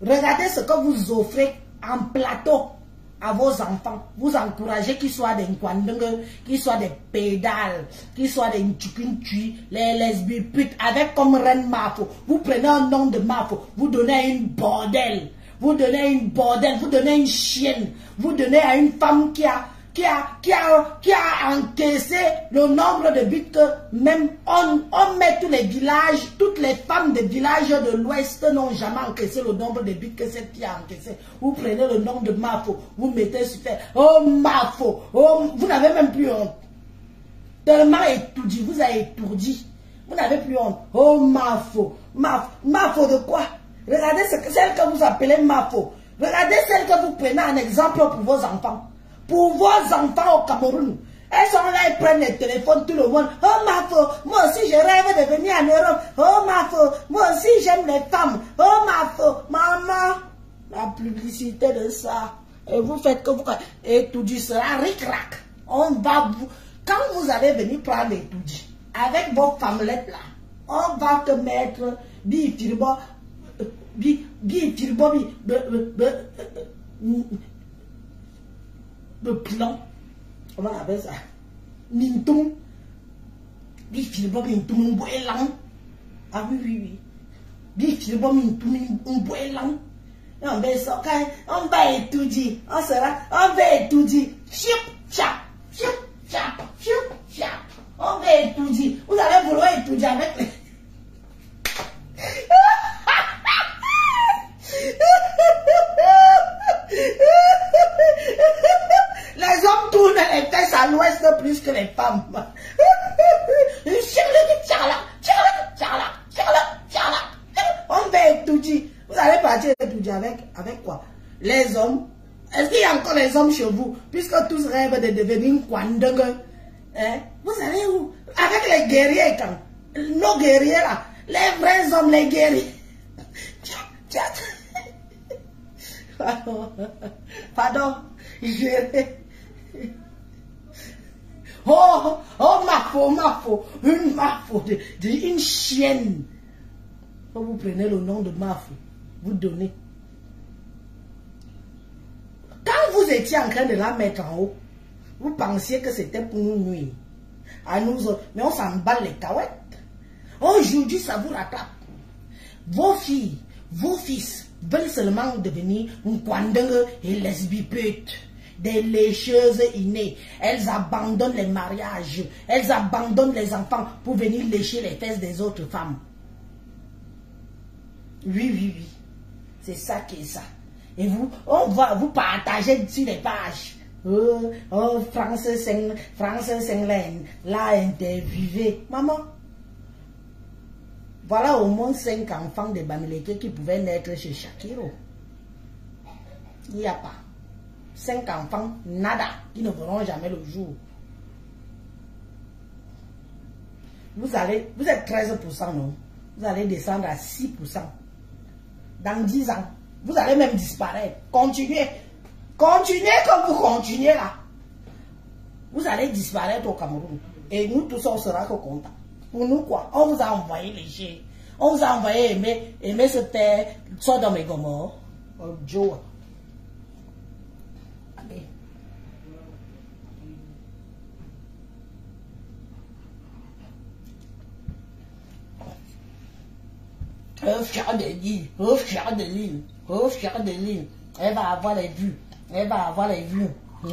regardez ce que vous offrez en plateau à vos enfants. Vous encouragez qu'ils soient des Nkwandenge, qu'ils soient des pédales, qu'ils soient des Nchukunchi, les lesbiennes putes, avec comme reine Mafo. Vous prenez un nom de Mafo, vous donnez à une bordel. Vous donnez une bordel, vous donnez une chienne. Vous donnez à une femme qui a encaissé le nombre de buts que même on met tous les villages, toutes les femmes des villages de l'Ouest n'ont jamais encaissé le nombre de buts que cette fille a encaissé. Vous prenez le nom de Mafo, vous mettez sur faire, oh Mafo, oh, vous n'avez même plus honte. Tellement étourdi, vous avez étourdi. Vous n'avez plus honte. Oh Mafo, Mafo de quoi? Regardez celle que vous appelez Mafo. Regardez celle que vous prenez en exemple pour vos enfants. Pour vos enfants au Cameroun. Elles sont là, elles prennent les téléphones, tout le monde. Oh Mafo, moi aussi je rêve de venir en Europe. Oh Mafo, moi aussi j'aime les femmes. Oh Mafo, maman. La publicité de ça. Et vous faites que vous... Et tout dit sera ric-rac. On va vous... Quand vous allez venir prendre les tout dit, avec vos femmelettes là, on va te mettre... de plan, comment on appelle ça? Mintoum. Bifilbo mintoum mbouelang. Ah oui, oui, oui. Bifilbo mintoum mbouelang. On va étudier. On va étudier. Chip, chap, chip, chap, chip, chap. On va étudier. Vous allez vouloir étudier avec les... à l'ouest plus que les femmes. On va étudier. Vous allez partir étudier avec quoi? Les hommes. Est-ce qu'il y a encore les hommes chez vous? Puisque tous rêvent de devenir Kwandeng. Hein? Vous allez où? Avec les guerriers quand? Nos guerriers là. Les vrais hommes, les guerriers. Pardon. Oh, ma faux. Une chienne. Quand vous prenez le nom de Mafo, vous donnez. Quand vous étiez en train de la mettre en haut, vous pensiez que c'était pour nous nuire. À nous autres. Mais on s'en bat les cahuètes. Aujourd'hui, ça vous rattrape. Vos filles, vos fils veulent seulement devenir un Kwandeng et lesbiputes. Des lécheuses innées. Elles abandonnent les mariages. Elles abandonnent les enfants pour venir lécher les fesses des autres femmes. Oui. C'est ça qui est ça. Et vous, on va vous partager sur les pages. Francis Senglen l'a interviewé. Maman, voilà au moins 5 enfants de Bamileke qui pouvaient naître chez Shakiro. Il n'y a pas. 5 enfants, nada, qui ne verront jamais le jour. Vous êtes 13%, non? Vous allez descendre à 6%. Dans 10 ans, vous allez même disparaître. Continuez comme vous continuez là. Vous allez disparaître au Cameroun. Et nous tous, on sera contents. Pour nous quoi? On vous a envoyé les chiens. On vous a envoyé aimer se taire, soit dans mes gomorres. Oh, Joe. Allez. Faire des lignes. Elle va avoir les vues.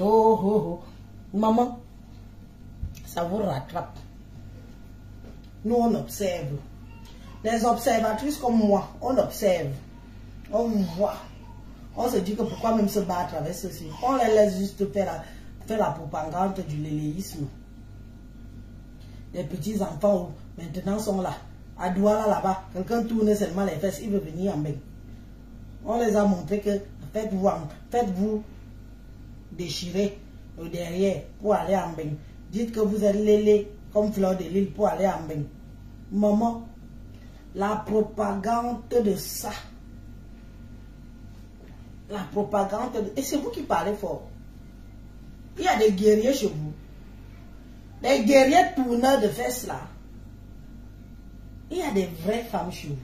Oh. Maman, ça vous rattrape. Nous, on observe. Les observatrices comme moi, on observe. On voit. On se dit que pourquoi même se battre avec ceci? On les laisse juste faire la propagande du léléisme. Les petits enfants maintenant sont là. À Douala là-bas, quelqu'un tourne seulement les fesses, il veut venir en bain. On les a montré que faites-vous déchirer le derrière pour aller en bain. Dites que vous êtes lélé comme Fleur de Lille pour aller en bain. Maman, la propagande de ça. La propagande de... Et c'est vous qui parlez fort. Il y a des guerriers chez vous. Les guerriers tourneurs de fesses là. Il y a des vraies femmes chez vous.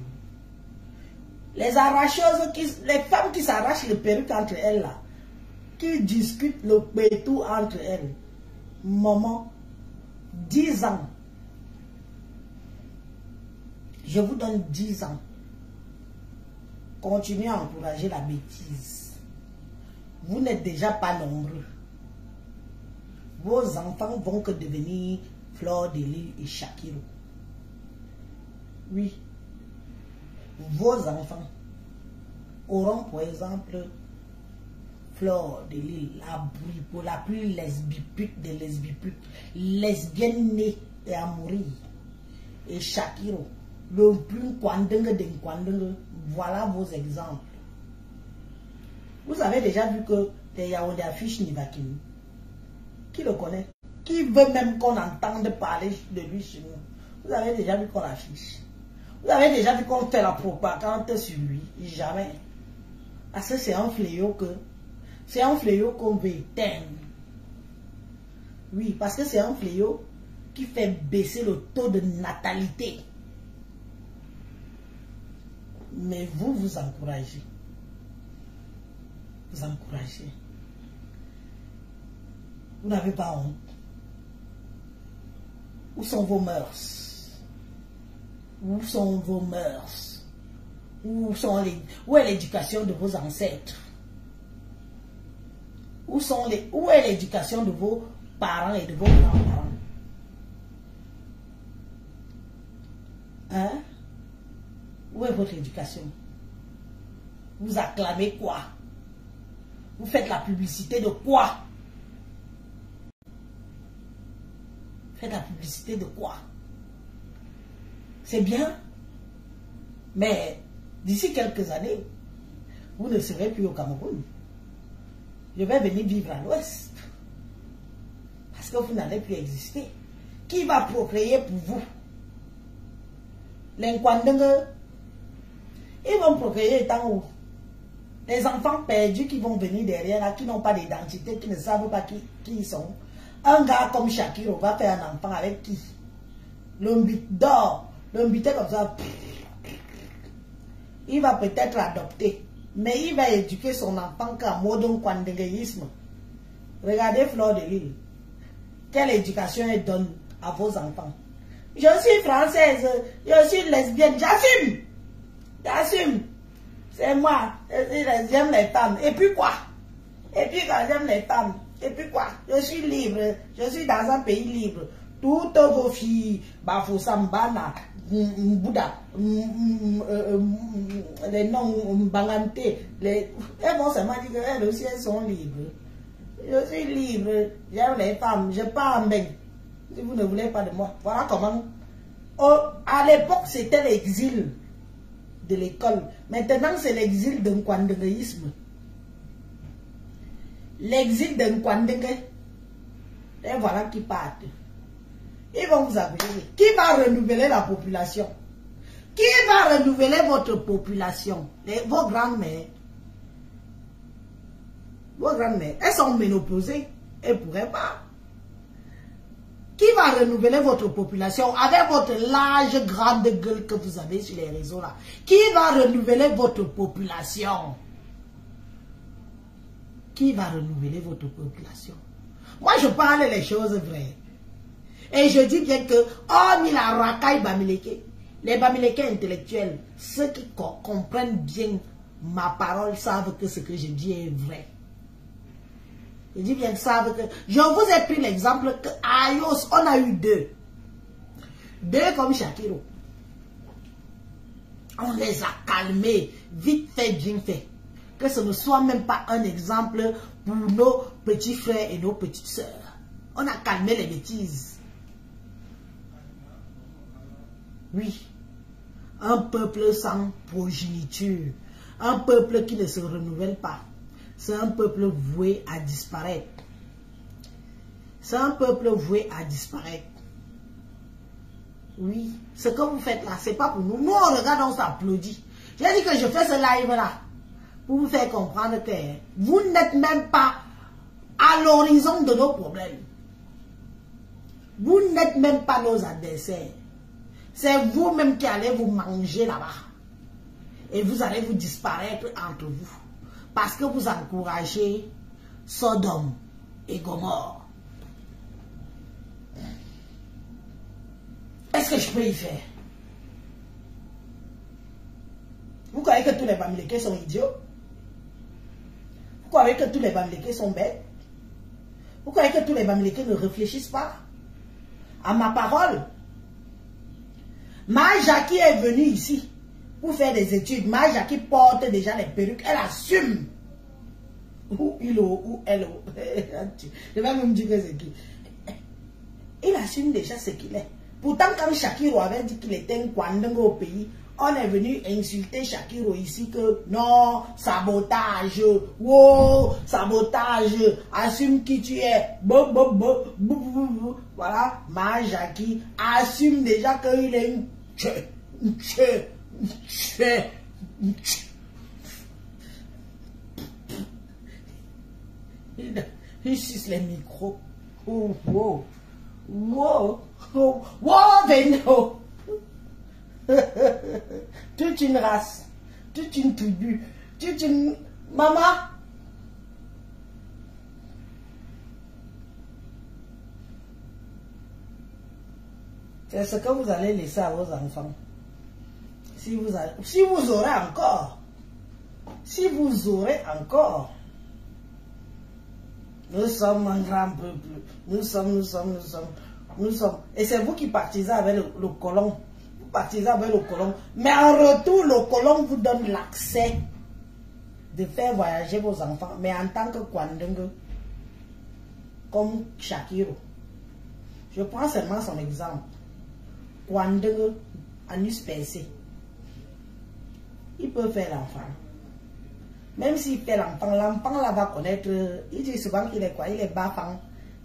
Les arracheuses, les femmes qui s'arrachent le perruque entre elles là, qui discutent le pétou entre elles. Maman, 10 ans. Je vous donne 10 ans. Continuez à encourager la bêtise. Vous n'êtes déjà pas nombreux. Vos enfants vont que devenir Fleur de Lille et Shakiro. Oui. Vos enfants auront, par exemple, Fleur de Lille, la plus lesbipute des lesbiputes, lesbienne née et à mourir. Et Shakiro, le plus Kwandeng de Kwandeng. Voilà vos exemples. Vous avez déjà vu que les Yaoundé affichent Nivakini. Qui le connaît? Qui veut même qu'on entende parler de lui chez nous? Vous avez déjà vu qu'on l'affiche? Vous avez déjà vu qu'on fait la propagande sur lui? Jamais. Parce que c'est un fléau qu'on veut éteindre. Oui, parce que c'est un fléau qui fait baisser le taux de natalité. Mais vous, vous encouragez. Vous encouragez. Vous n'avez pas honte. Où sont vos mœurs? Où sont vos mœurs? Où est l'éducation de vos ancêtres? Où est l'éducation de vos parents et de vos grands-parents? Hein? Où est votre éducation? Vous acclamez quoi? Vous faites la publicité de quoi? Faites la publicité de quoi? C'est bien. Mais d'ici quelques années, vous ne serez plus au Cameroun. Je vais venir vivre à l'ouest. Parce que vous n'allez plus exister. Qui va procréer pour vous? Les Nkwandenge, ils vont procréer étant où? Les enfants perdus qui vont venir derrière là, qui n'ont pas d'identité, qui ne savent pas qui ils sont. Un gars comme Shakiro va faire un enfant avec qui? L'embité comme ça. Il va peut-être l'adopter. Mais il va éduquer son enfant qu'en mode nkwandenguisme. Regardez Fleur de Lille. Quelle éducation elle donne à vos enfants? Je suis française, je suis lesbienne, j'assume. J'assume. C'est moi, j'aime les femmes. Et puis quoi? Et puis quand j'aime les femmes, et puis quoi? Je suis libre, je suis dans un pays libre. Toutes vos filles, Bafoussambana, Bouddha, les noms Mbangante, elles vont seulement dire qu'elles aussi elles sont libres. Je suis libre, j'aime les femmes, je pars en bain. Si vous ne voulez pas de moi, voilà comment. Oh, à l'époque, c'était l'exil de l'école. Maintenant, c'est l'exil de Nkwandenguisme. L'exil de Nkwandengue. Et voilà qui partent. Ils vont vous appeler. Qui va renouveler la population? Qui va renouveler votre population? Vos grandes-mères. Vos grandes-mères, elles sont ménopausées. Elles ne pourraient pas. Qui va renouveler votre population avec votre large grande gueule que vous avez sur les réseaux là? Qui va renouveler votre population? Qui va renouveler votre population? Moi, je parle les choses vraies. Et je dis bien que, oh, ni la racaille Bamileke, les Bamileke intellectuels, ceux qui comprennent bien ma parole savent que ce que je dis est vrai. Je dis bien, savent que... Je vous ai pris l'exemple que à Ayos, on a eu deux. Deux comme Shakiro. On les a calmés, vite fait, bien fait. Que ce ne soit même pas un exemple pour nos petits frères et nos petites sœurs. On a calmé les bêtises. Oui. Un peuple sans progéniture. Un peuple qui ne se renouvelle pas. C'est un peuple voué à disparaître. C'est un peuple voué à disparaître. Oui. Ce que vous faites là, c'est pas pour nous. Nous, on regarde, on s'applaudit. J'ai dit que je fais ce live là pour vous faire comprendre que vous n'êtes même pas à l'horizon de nos problèmes. Vous n'êtes même pas nos adversaires. C'est vous-même qui allez vous manger là-bas. Et vous allez vous disparaître entre vous. Parce que vous encouragez Sodome et Gomorrhe. Qu'est-ce que je peux y faire? Vous croyez que tous les Bamileke sont idiots? Vous croyez que tous les Bamileke sont bêtes? Vous croyez que tous les Bamileke ne réfléchissent pas à ma parole? Ma Jackie est venue ici pour faire des études. Ma Jackie porte déjà les perruques. Elle assume. Ou il ou elle. Je vais même dire que c'est qui. Il assume déjà ce qu'il est. Pourtant, quand Shakiro avait dit qu'il était un Kwandeng au pays, on est venu insulter Shakiro ici que non, sabotage, wow, sabotage, assume qui tu es. Voilà, Ma Jackie assume déjà qu'il est une il suce les micros. Oh, wow. Wow. Oh, wow, Veno. Toute une race, toute une tribu, toute une... Maman. C'est ce que vous allez laisser à vos enfants. Si vous aurez encore. Si vous aurez encore. Nous sommes un grand peuple. Nous sommes. Et c'est vous qui partisez avec le colon. Vous partisez avec le colon. Mais en retour, le colon vous donne l'accès de faire voyager vos enfants. Mais en tant que Kwandeng, comme Shakiro. Je prends seulement son exemple. Kwandenge, anus percé. Il peut faire l'enfant. Même s'il fait l'enfant là va connaître. Il dit souvent qu'il est quoi? Il est bafang.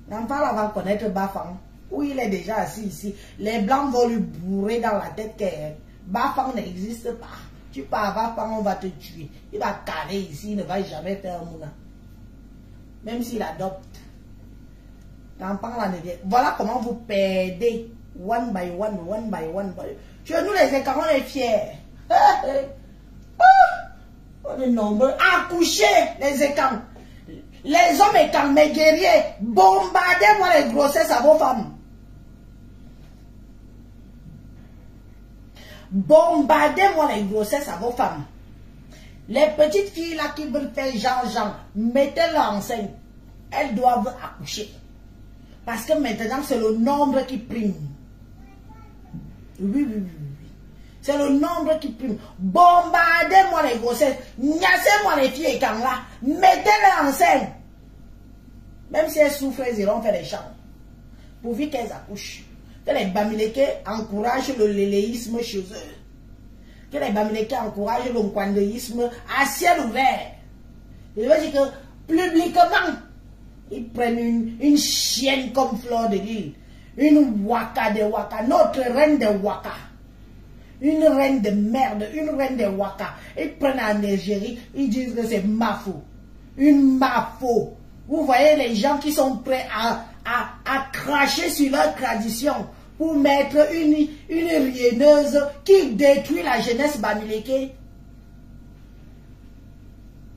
L'enfant là va connaître bafang. Où il est déjà assis ici. Les blancs vont lui bourrer dans la tête que bafang n'existe pas. Tu pars bafang, on va te tuer. Il va caler ici, il ne va jamais faire un mouna. Même s'il adopte. L'enfant là ne vient. Voilà comment vous perdez. One by one, one by one. Chez nous les écarts, on est fiers. On est nombreux. Accouchez les écarts. Les hommes écarts, mes guerriers, bombardez-moi les grossesses à vos femmes. Bombardez-moi les grossesses à vos femmes. Les petites filles là qui veulent faire Jean-Jean, mettez-les enceinte. Elles doivent accoucher. Parce que maintenant, c'est le nombre qui prime. Oui. C'est le nombre qui prime. Bombardez-moi les grossesses. Gnassez-moi les filles et quand là. Mettez-les enceinte. Même si elles souffrent, elles iront faire les chants. Pourvu qu'elles accouchent. Que les Bamileke encouragent le léléisme chez eux. Que les Bamileke encouragent le kwandéisme à ciel ouvert. Je veux dire que publiquement, ils prennent une chienne comme Fleur de Lille. Une Waka de Waka. Notre reine de Waka. Une reine de merde. Une reine de Waka. Ils prennent en Algérie. Ils disent que c'est Mafo. Une Mafo. Vous voyez les gens qui sont prêts à cracher sur leur tradition pour mettre une rienneuse qui détruit la jeunesse bamileke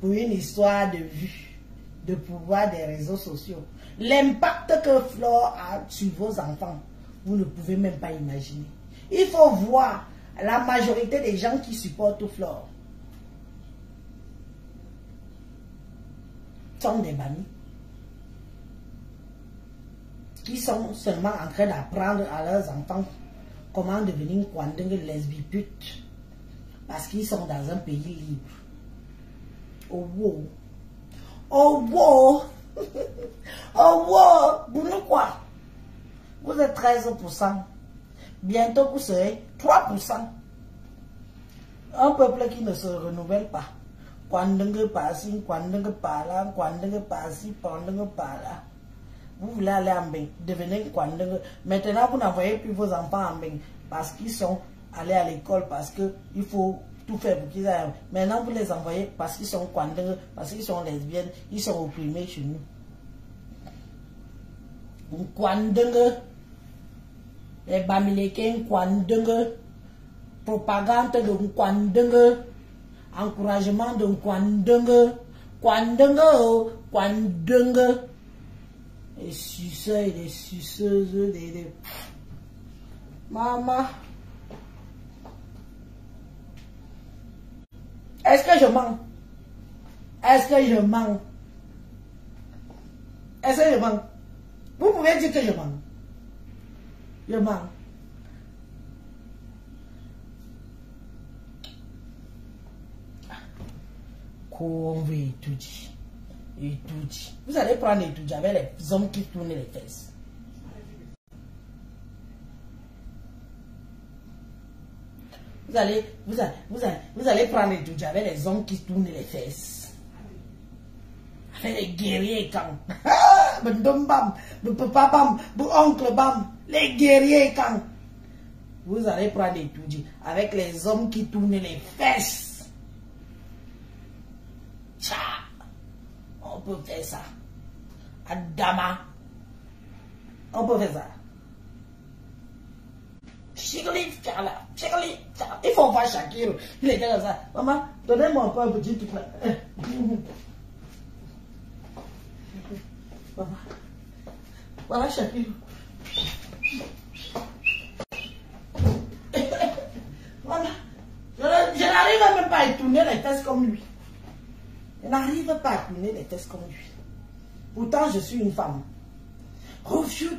pour une histoire de vue, de pouvoir des réseaux sociaux. L'impact que Flore a sur vos enfants, vous ne pouvez même pas imaginer. Il faut voir la majorité des gens qui supportent Flore sont des bamis. Qui sont seulement en train d'apprendre à leurs enfants comment devenir kwandenge lesbiputes. Parce qu'ils sont dans un pays libre. Oh wow. Oh wow. Oh wow. Vous nous quoi? Vous êtes 13%. Bientôt vous serez 3%. Un peuple qui ne se renouvelle pas. Kwandenge par-ci, kwandenge par-là, kwandenge par-ci, kwandenge par-là. Vous voulez aller en bain, devenir kwandenge. Maintenant, vous n'envoyez plus vos enfants en bain parce qu'ils sont allés à l'école, parce qu'il faut tout faire pour qu'ils aillent. Maintenant, vous les envoyez parce qu'ils sont kwandenge, parce qu'ils sont lesbiennes, ils sont opprimés chez nous. Kwandenge, les bamileke kwandenge, propagande de kwandenge, encouragement de kwandenge, kwandenge, kwandenge. Les suceurs et les suceuses, des... Maman. Est-ce que je mens? Est-ce que je mens? Est-ce que je mens? Vous pouvez dire que je mens. Je mens. Qu'on veut tout dire. Et tout dit. Vous allez prendre les tout avec les hommes qui tournent les fesses. Vous allez prendre les tout avec les hommes qui tournent les fesses. Avec les guerriers quand. Bam, papa bam, oncle bam, les guerriers quand. Vous allez prendre les tout avec les hommes qui tournent les fesses. Tcha. On peut faire ça. Adama. On peut faire ça. Chigli, là. Chigli, il faut voir Shakir. Il était comme ça. Maman, donnez-moi encore un petit truc là. Maman. Voilà Shakir. Voilà. Je n'arrive même pas à tourner les fesses comme lui. Je n'arrive pas à tourner les fesses comme lui. Pourtant, je suis une femme. Refuse.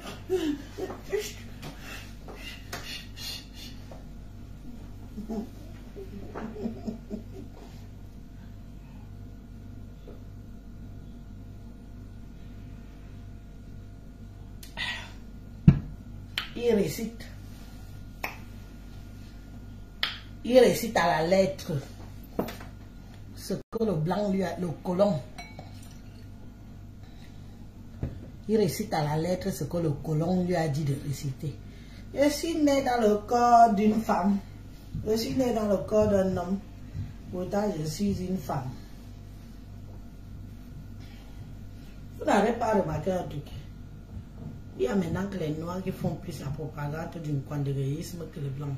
il récite à la lettre ce que le blanc lui a, le colon. Il récite à la lettre ce que le colon lui a dit de réciter. Je suis né dans le corps d'une femme. Je suis né dans le corps d'un homme. Pourtant, je suis une femme. Vous n'avez pas remarqué un truc? Il y a maintenant que les noirs qui font plus la propagande du kwandéréisme que les blancs.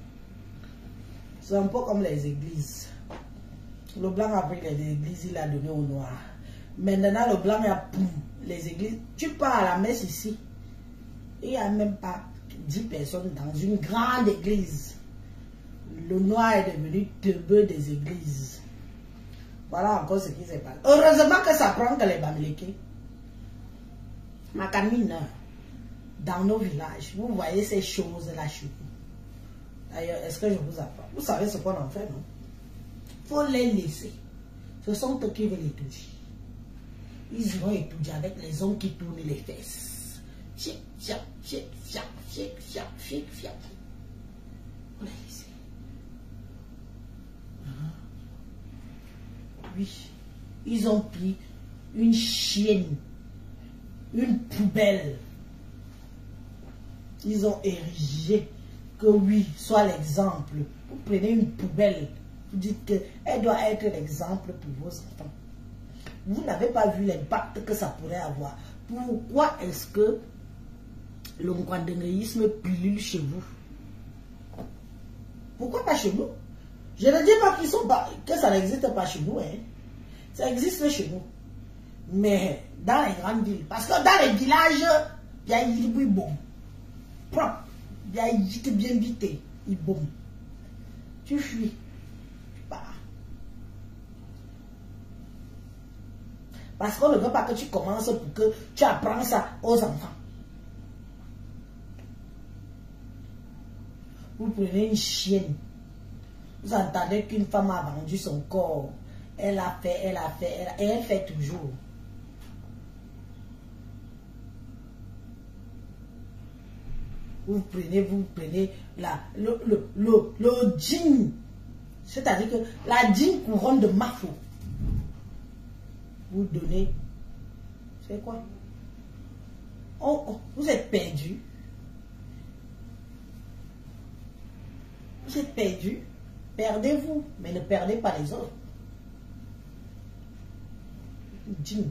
C'est un peu comme les églises. Le blanc a pris les églises, il a donné aux noirs. Maintenant, le blanc a pris les églises. Tu pars à la messe ici. Il n'y a même pas 10 personnes dans une grande église. Le noir est devenu teubeux des églises. Voilà encore ce qui s'est passé. Heureusement que ça prend que les Bamileke. Ma camine, dans nos villages, vous voyez ces choses-là chez vous. D'ailleurs, est-ce que je vous apprends? Vous savez ce qu'on en fait, non? Il faut les laisser. Ce sont eux qui veulent étudier. Ils vont étudier avec les hommes qui tournent les fesses. Chic, chic, chic, chic, chic, chic, chic, chic. Vous les laissez. Oui, ils ont pris une chienne, une poubelle. Ils ont érigé que oui, soit l'exemple. Vous prenez une poubelle, vous dites qu'elle doit être l'exemple pour vos enfants. Vous n'avez pas vu l'impact que ça pourrait avoir. Pourquoi est-ce que le kwandéréisme pilule chez vous? Pourquoi pas chez nous? Je ne dis pas qu'ils sont pas, que ça n'existe pas chez nous. Hein. Ça existe chez nous. Mais dans les grandes villes, parce que dans les villages, il y a une bon. Propre. Il y a une bien vite. Il bon. Tu fuis. Tu pars. Parce qu'on ne veut pas que tu commences pour que tu apprends ça aux enfants. Vous prenez une chienne. Vous entendez qu'une femme a vendu son corps. Elle a fait, et elle fait toujours. Vous prenez le djinn. C'est-à-dire que la djinn couronne de Mafo. Vous donnez. C'est quoi? Vous êtes perdu. Vous êtes perdu. Perdez-vous, mais ne perdez pas les autres. Djinn.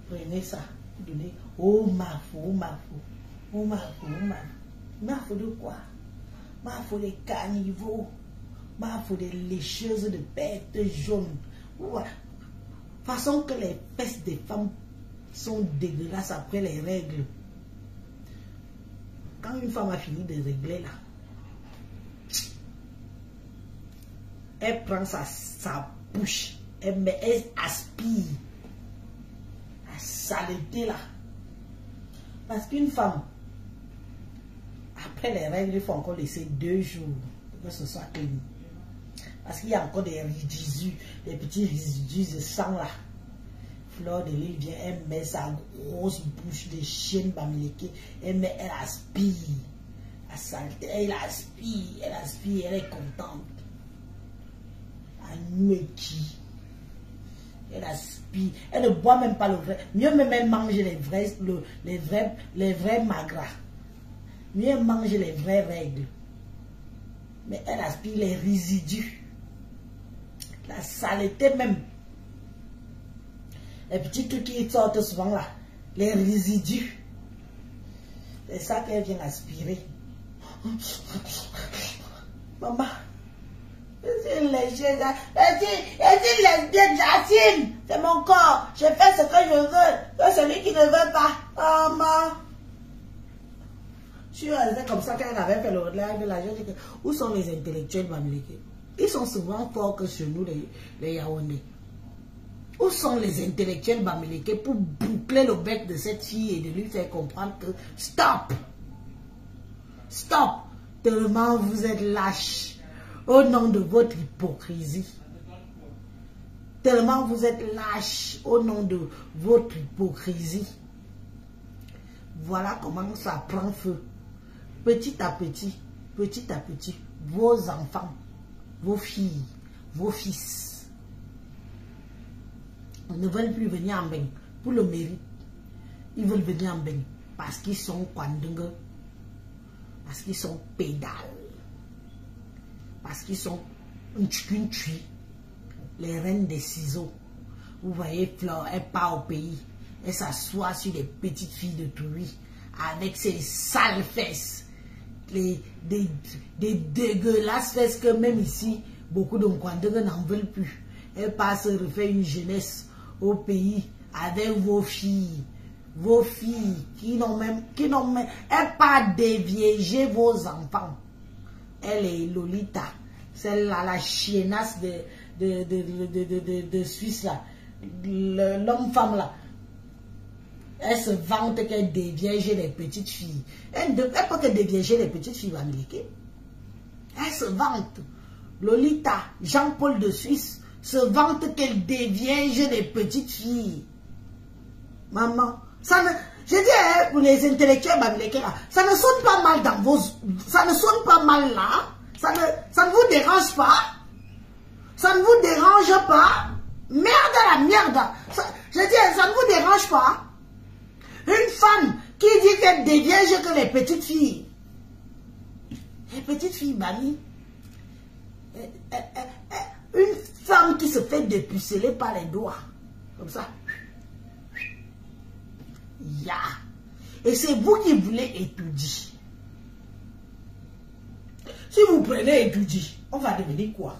Prenez ça. Donnez. Oh Mafo, oh Mafo. Oh Mafo, oh Mafo. Mafo de quoi? Mafo des caniveaux. Mafo des lécheuses de bêtes jaunes. Ouais. Façon que les fesses des femmes sont dégueulasses après les règles. Quand une femme a fini de régler là, elle prend sa bouche, elle aspire la saleté là. Parce qu'une femme, après les règles, il faut encore laisser 2 jours pour que ce soit clean. Parce qu'il y a encore des résidus, des petits résidus de sang là. Fleur de Lys vient, elle met sa grosse bouche de chienne bamileke, elle aspire la saleté, elle aspire, elle est contente. Qui elle aspire, elle ne boit même pas le vrai, mieux même elle mange les vrais magras, mieux elle mange les vraies règles, mais elle aspire les résidus, la saleté même, les petits trucs qui sortent souvent là, les résidus, c'est ça qu'elle vient aspirer. Maman, c'est léger, Jacine, c'est mon corps, je fais ce que je veux, que celui qui ne veut pas, maman. Je suis restée comme ça quand elle avait fait le live, là, je dis que, où sont les intellectuels bamileke? Ils sont souvent forts que chez nous, les Yaoundé. Où sont les intellectuels bamileke pour boucler le bec de cette fille et de lui faire comprendre que, stop, tellement vous êtes lâche. Au nom de votre hypocrisie. Tellement vous êtes lâche au nom de votre hypocrisie. Voilà comment ça prend feu. Petit à petit, vos enfants, vos filles, vos fils ne veulent plus venir en bain pour le mérite. Ils veulent venir en bain parce qu'ils sont kwandungue, parce qu'ils sont pédales, parce qu'ils sont unchuntui, les reines des ciseaux. Vous voyez, Flore, elle part au pays, elle s'assoit sur les petites filles de Toury avec ses sales fesses, des dégueulasses fesses que même ici, beaucoup de Nkwandungue n'en veulent plus. Elle part se refaire une jeunesse au pays avec vos filles qui n'ont même, elle part déviéger vos enfants. Elle est Lolita, celle-là, la chiennasse de Suisse là, l'homme-femme là. Elle se vante qu'elle déviège les petites filles. Elle peut que déviéger les petites filles américaines. Elle se vante. Lolita, Jean-Paul de Suisse, se vante qu'elle déviège les petites filles. Maman, ça ne, je dis pour les intellectuels américains, ça ne sonne pas mal dans vos, ça ne sonne pas mal là. Ça ne vous dérange pas. Ça ne vous dérange pas. Merde à la merde. Je dis, ça ne vous dérange pas. Une femme qui dit qu'elle déviège que les petites filles. Les petites filles bannies. Une femme qui se fait dépuceler par les doigts. Comme ça. Ya. Et c'est vous qui voulez étudier. Si vous prenez étudier, on va devenir quoi?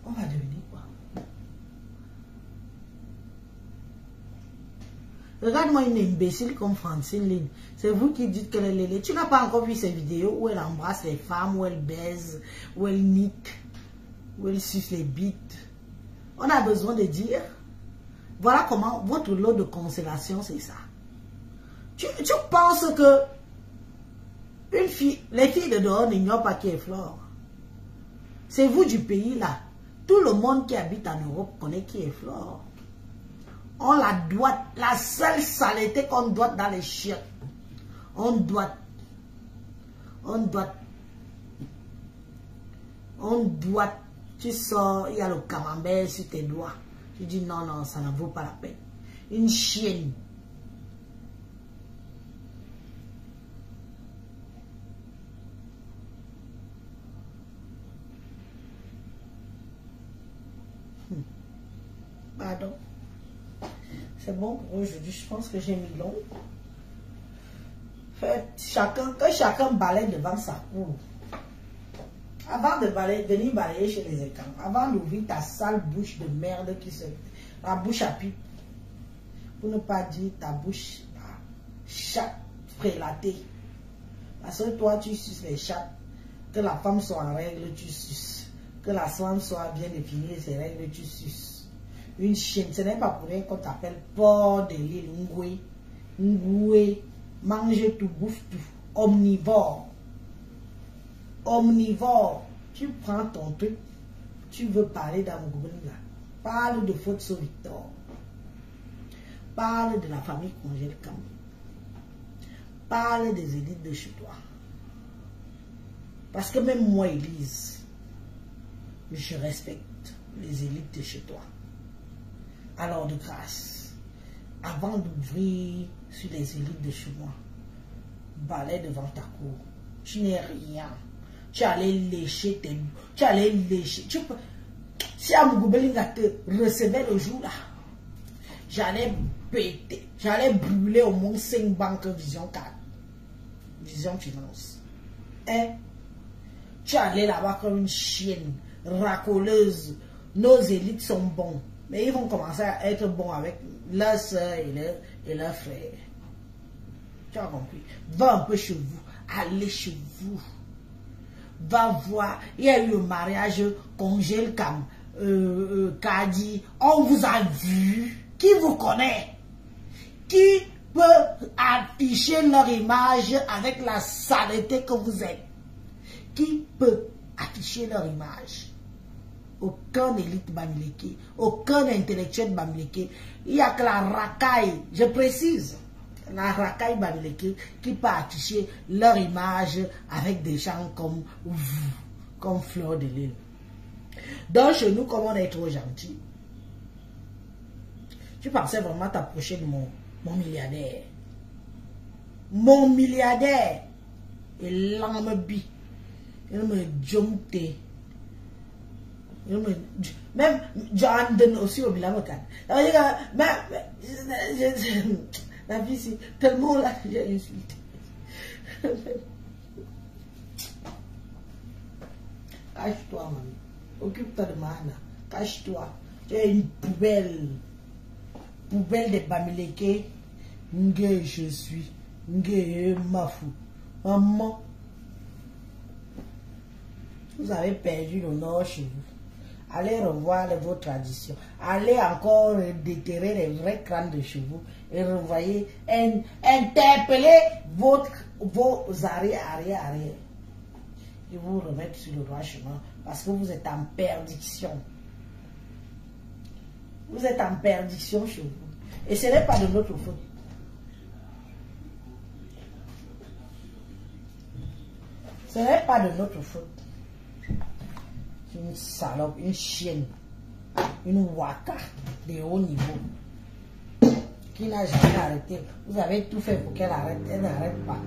On va devenir quoi? Regarde-moi une imbécile comme Francine Ligne. C'est vous qui dites qu'elle est lélé. Tu n'as pas encore vu ces vidéos où elle embrasse les femmes, où elle baise, où elle nique, où elle suce les bites. On a besoin de dire, voilà comment votre lot de consolation, c'est ça. Tu penses que une fille, les filles de dehors n'ignorent pas qui est Flore. C'est vous du pays là. Tout le monde qui habite en Europe connaît qui est Flore. On la doit, la seule saleté qu'on doit dans les chiottes. On doit, tu sors, il y a le camembert sur tes doigts. Tu dis non, non, ça ne vaut pas la peine. Une chienne. Pardon. C'est bon pour aujourd'hui. Je pense que j'ai mis long. Que chacun balaye devant sa cour. Avant de venir balayer chez les écrans, avant d'ouvrir ta sale bouche de merde qui se... La bouche à pipe. Pour ne pas dire ta bouche à chatte prélatée. Parce que toi, tu suces les chattes. Que la femme soit en règle, tu suces. Que la femme soit bien définie, ses règles, tu suces. Une chienne, ce n'est pas pour rien qu'on t'appelle porc de l'île, Ngoué. Ngoué, mange tout, bouffe tout. Omnivore. Omnivore. Tu prends ton truc, tu veux parler d'Amougoubenga. Parle de Fotso Victor. Parle de la famille Congèle Kam. Parle des élites de chez toi. Parce que même moi, Élise, je respecte les élites de chez toi. Alors de grâce, avant d'ouvrir sur les élites de chez moi, balaye devant ta cour. Tu n'es rien. Tu allais lécher tes... Tu allais lécher. Tu peux... Si Amougoubenga te recevait le jour là, j'allais péter. J'allais brûler au moins 5 banques Vision 4. Vision Finance. Et tu allais là-bas comme une chienne racoleuse. Nos élites sont bons. Mais ils vont commencer à être bons avec leurs soeurs et leurs frères. Tu as compris? Va un peu chez vous. Allez chez vous. Va voir. Il y a eu le mariage Congèle Kam, Kadi. On vous a vu. Qui vous connaît? Qui peut afficher leur image avec la saleté que vous êtes? Qui peut afficher leur image? aucun élite Bamileke, aucun intellectuel Bamileke. Il n'y a que la racaille, je précise, la racaille Bamileke qui peut afficher leur image avec des gens comme vous, comme Fleur de Lille. Donc chez nous, comme on est trop gentil, tu pensais vraiment t'approcher de mon milliardaire. Mon milliardaire, il me bi, il me jomte. Même John donne aussi au bilan local. La vie, c'est tellement là que j'ai insulté. Cache-toi, mamie. Occupe-toi de Mahana. Cache-toi. Tu es une poubelle. Poubelle de Bamileke. Nge, je suis. Nge, mafou. Maman. Vous avez perdu l'honneur chez vous. Allez revoir vos traditions. Allez encore déterrer les vrais crânes de chevaux et revoyez, interpeller vos arrière. Et vous remettre sur le droit chemin parce que vous êtes en perdition. Vous êtes en perdition chez vous. Et ce n'est pas de notre faute. Ce n'est pas de notre faute. Une salope, une chienne, une waka de haut niveau qui n'a jamais arrêté. Vous avez tout fait pour qu'elle arrête, elle n'arrête pas.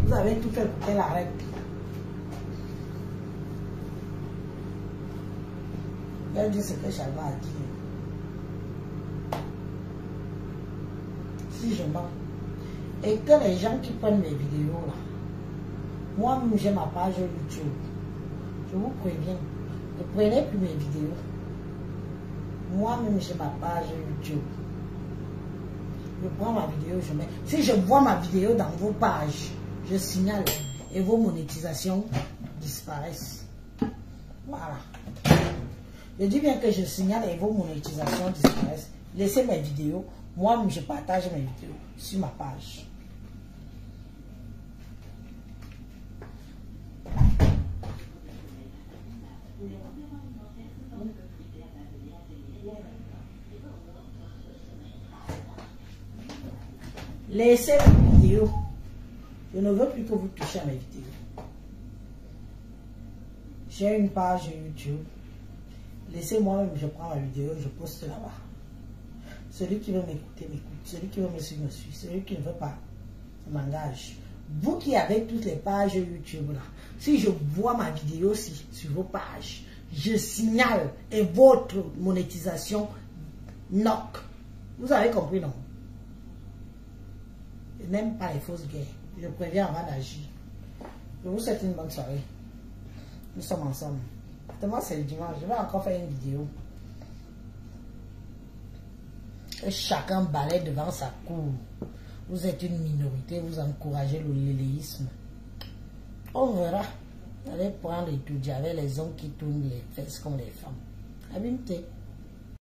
Vous avez tout fait pour qu'elle arrête. Elle dit ce que Chalva a dit. Si je mens. Et que les gens qui prennent mes vidéos là, moi-même j'ai ma page YouTube. Je vous préviens. Ne prenez plus mes vidéos. Moi-même j'ai ma page YouTube. Je prends ma vidéo, je mets. Si je vois ma vidéo dans vos pages, je signale et vos monétisations disparaissent. Voilà. Je dis bien que je signale et vos monétisations disparaissent. Laissez mes vidéos. Moi-même, je partage mes vidéos sur ma page. Laissez mes vidéos. Je ne veux plus que vous touchiez à mes vidéos. J'ai une page YouTube. Laissez-moi, je prends ma vidéo, je poste là-bas. Celui qui veut m'écouter, m'écoute. Celui qui veut me suivre, me suit. Celui qui ne veut pas, m'engage. Vous qui avez toutes les pages YouTube là, si je vois ma vidéo sur vos pages, je signale et votre monétisation knock. Vous avez compris, non? Je n'aime pas les fausses guerres. Je préviens avant d'agir. Je vous souhaite une bonne soirée. Nous sommes ensemble. Demain c'est le dimanche, je vais encore faire une vidéo. Et chacun balaie devant sa cour. Vous êtes une minorité, vous encouragez le léléisme. On verra. Allez prendre et tout, avec les hommes qui tournent les fesses comme les femmes. Abîme-toi.